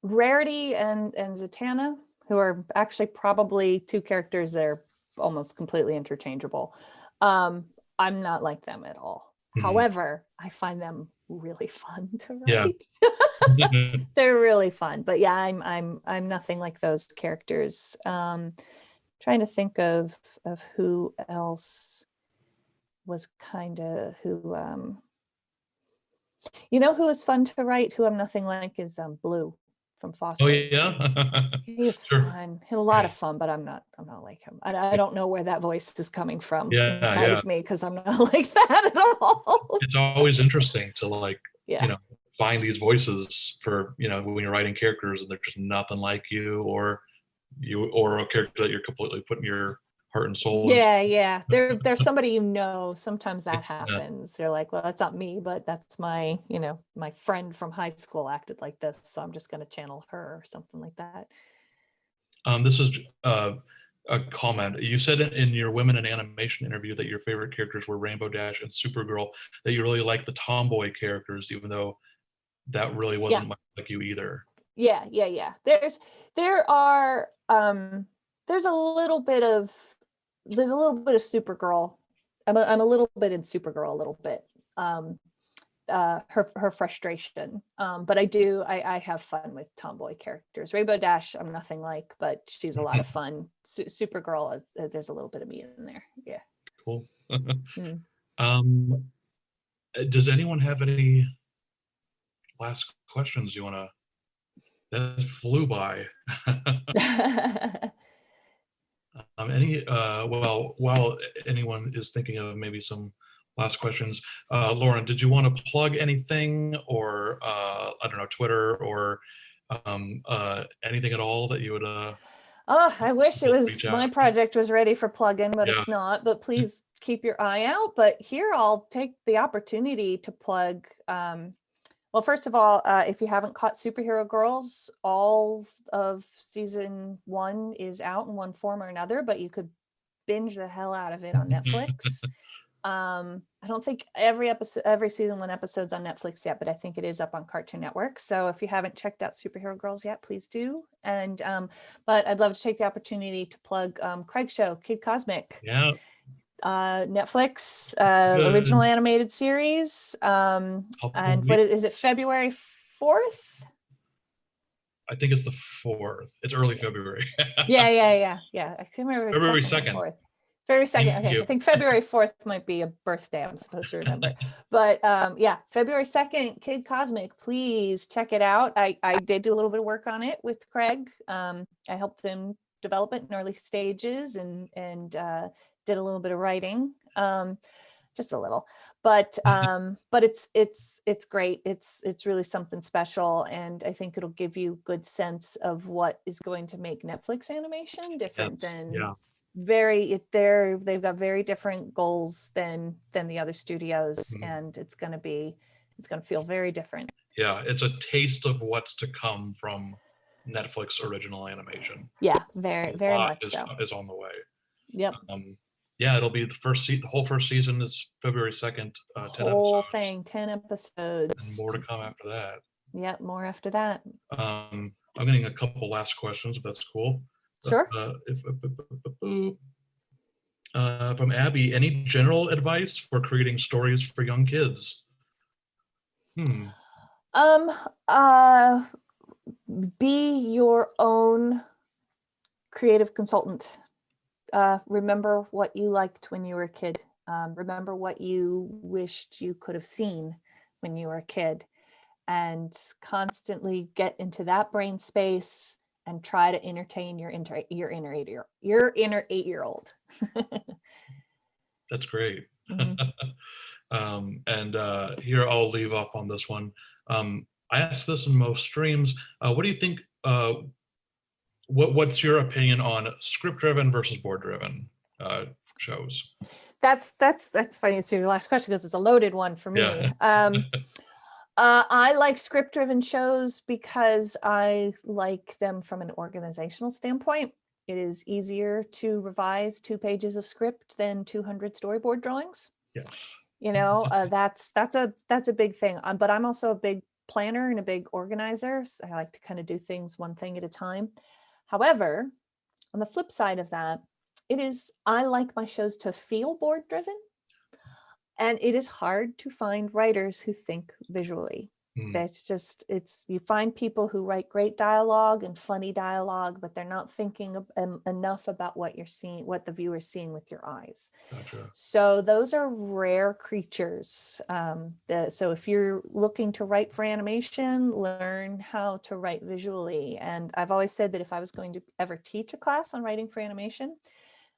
Rarity and Zatanna, who are actually probably two characters that are almost completely interchangeable. I'm not like them at all. However, I find them really fun to write. Yeah. They're really fun. But yeah, I'm nothing like those characters. Trying to think of who else was kind of who who is fun to write, who I'm nothing like, is Blue from Oh Foster. yeah. He's Sure. fun. He's a lot of fun, but I'm not like him. I don't know where that voice is coming from inside of me, because I'm not like that at all. It's always interesting to like Yeah. find these voices for when you're writing characters and they're just nothing like you, or a character that you're completely putting your heart and soul into. Yeah. There's somebody, sometimes that happens. They're like, well, that's not me, but that's my my friend from high school acted like this, so I'm just going to channel her or something like that. This is a comment. You said in your Women in Animation interview that your favorite characters were Rainbow Dash and Supergirl, that you really like the tomboy characters, even though that really wasn't much like you either. Yeah. There are there's a little bit of Supergirl. I'm a little bit in Supergirl a little bit. Her frustration. But I have fun with tomboy characters. Rainbow Dash, I'm nothing like, but she's a lot of fun. Supergirl, there's a little bit of me in there. Yeah. Cool. Does anyone have any last questions you want to? That flew by. While anyone is thinking of maybe some last questions, Lauren, did you want to plug anything, or I don't know, Twitter or anything at all that you would? Oh, I wish it was my project was ready for plug-in, but it's not. But please keep your eye out. But here I'll take the opportunity to plug. Well, first of all, if you haven't caught Superhero Girls, all of season 1 is out in one form or another, but you could binge the hell out of it on Netflix. I don't think every season 1 episode's on Netflix yet, but I think it is up on Cartoon Network. So if you haven't checked out Superhero Girls yet, please do. And but I'd love to take the opportunity to plug Craig's show, Kid Cosmic. Yeah. Netflix original animated series. And what is it, February 4th? I think it's the 4th. It's early February. Yeah. I can't remember. February 2nd. February 2nd. Okay, I think February 4th might be a birthday I'm supposed to remember. But yeah, February 2nd, Kid Cosmic, please check it out. I did do a little bit of work on it with Craig. I helped him develop it in early stages and did a little bit of writing, just a little, but it's great. It's really something special, and I think it'll give you good sense of what is going to make Netflix animation different than they've got very different goals than the other studios, and it's going to feel very different. Yeah, it's a taste of what's to come from Netflix original animation. Yeah, very much so. Is on the way. Yep. Yeah, it'll be the whole first season is February 2nd. 10 whole episodes. thing, 10 episodes. And more to come after that. Yep, more after that. I'm getting a couple last questions, if that's cool. Sure. From Abby, any general advice for creating stories for young kids? Be your own creative consultant. Remember what you liked when you were a kid. Remember what you wished you could have seen when you were a kid, and constantly get into that brain space and try to entertain your inner 8-year-old. That's great. And here I'll leave off on this one. I ask this in most streams. What do you think? What's your opinion on script-driven versus board-driven shows? That's funny. It's your last question because it's a loaded one for me. Yeah. I like script-driven shows because I like them from an organizational standpoint. It is easier to revise 2 pages of script than 200 storyboard drawings. Yes. You know, that's a big thing. But I'm also a big planner and a big organizer. So I like to kind of do things one thing at a time. However, on the flip side of that, I like my shows to feel board driven. And it is hard to find writers who think visually. You find people who write great dialogue and funny dialogue, but they're not thinking enough about what you're seeing, what the viewer's seeing with your eyes. Gotcha. So those are rare creatures. So if you're looking to write for animation, learn how to write visually. And I've always said that if I was going to ever teach a class on writing for animation,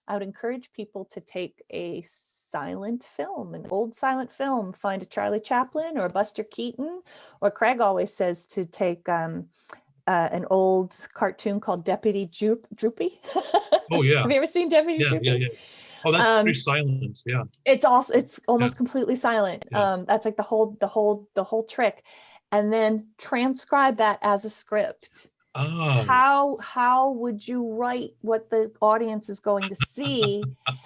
I would encourage people to take a silent film, an old silent film, find a Charlie Chaplin or a Buster Keaton, or Craig always says to take an old cartoon called Deputy Droopy. Oh yeah. Have you ever seen Deputy Droopy? Yeah. Oh, that's pretty silent. Yeah. It's almost completely silent. Yeah. That's like the whole trick. And then transcribe that as a script. Oh. How would you write what the audience is going to see,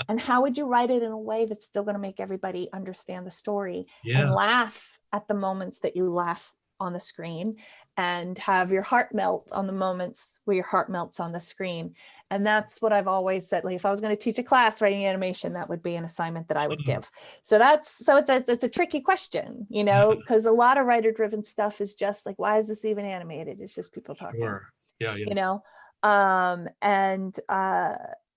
and how would you write it in a way that's still going to make everybody understand the story and laugh at the moments that you laugh on the screen, and have your heart melt on the moments where your heart melts on the screen? And that's what I've always said. Like if I was going to teach a class writing animation, that would be an assignment that I would give. So it's a tricky question, you know, because a lot of writer-driven stuff is just like, why is this even animated? It's just people talking. Sure. Yeah. You know,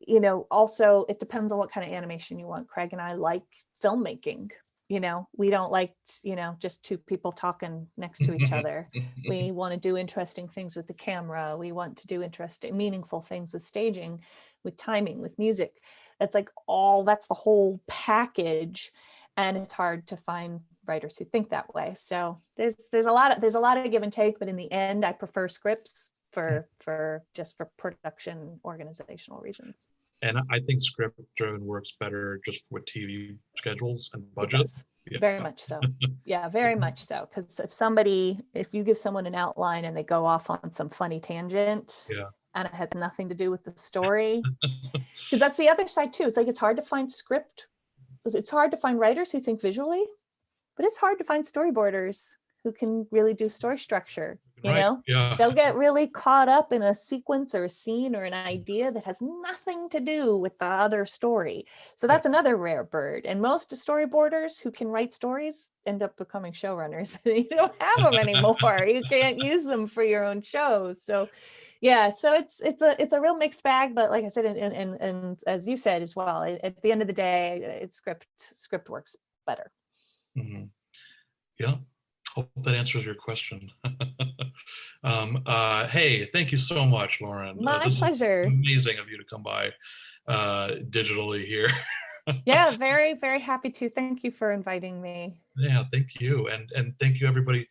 you know, also it depends on what kind of animation you want. Craig and I like filmmaking. You know, we don't like, you know, just 2 people talking next to each other. We want to do interesting things with the camera. We want to do interesting, meaningful things with staging, with timing, with music. That's the whole package. And it's hard to find writers who think that way. So there's a lot of give and take, but in the end, I prefer scripts for production organizational reasons. And I think script driven works better just with TV schedules and budgets. Yeah. Very much so. Yeah, very much so. Because if you give someone an outline and they go off on some funny tangent, and it has nothing to do with the story, because that's the other side too. It's like it's hard to find writers who think visually, but it's hard to find storyboarders who can really do story structure. You know, they'll get really caught up in a sequence or a scene or an idea that has nothing to do with the other story. So that's another rare bird. And most storyboarders who can write stories end up becoming showrunners. You don't have them anymore. You can't use them for your own shows. So yeah, so it's a real mixed bag. But like I said, and as you said as well, at the end of the day, it's script works better. Mm-hmm. Yeah. Hope that answers your question. Hey, thank you so much, Lauren. My pleasure. Amazing of you to come by digitally here. Yeah, very, very happy to. Thank you for inviting me. Yeah, thank you. And thank you, everybody,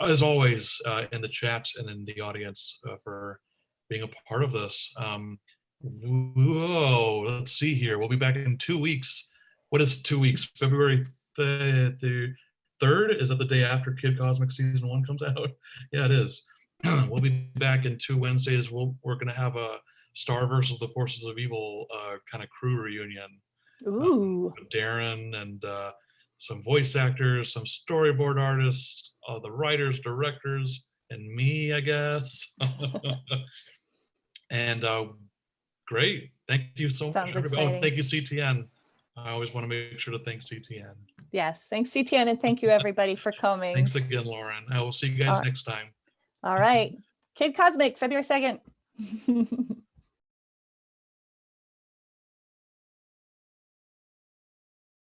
as always, in the chat and in the audience for being a part of this. Whoa, let's see here. We'll be back in 2 weeks. What is 2 weeks? February the 3rd? Is that the day after Kid Cosmic Season 1 comes out? Yeah, it is. We'll be back in 2 Wednesdays. We're going to have a Star versus the Forces of Evil kind of crew reunion. Ooh. With Darren and some voice actors, some storyboard artists, the writers, directors, and me, I guess. And great. Thank you so much. Sounds exciting. Oh, thank you, CTN. I always want to make sure to thank CTN. Yes, thanks CTN, and thank you everybody for coming. Thanks again, Lauren. I will see you guys next time. All right. Kid Cosmic, February 2nd.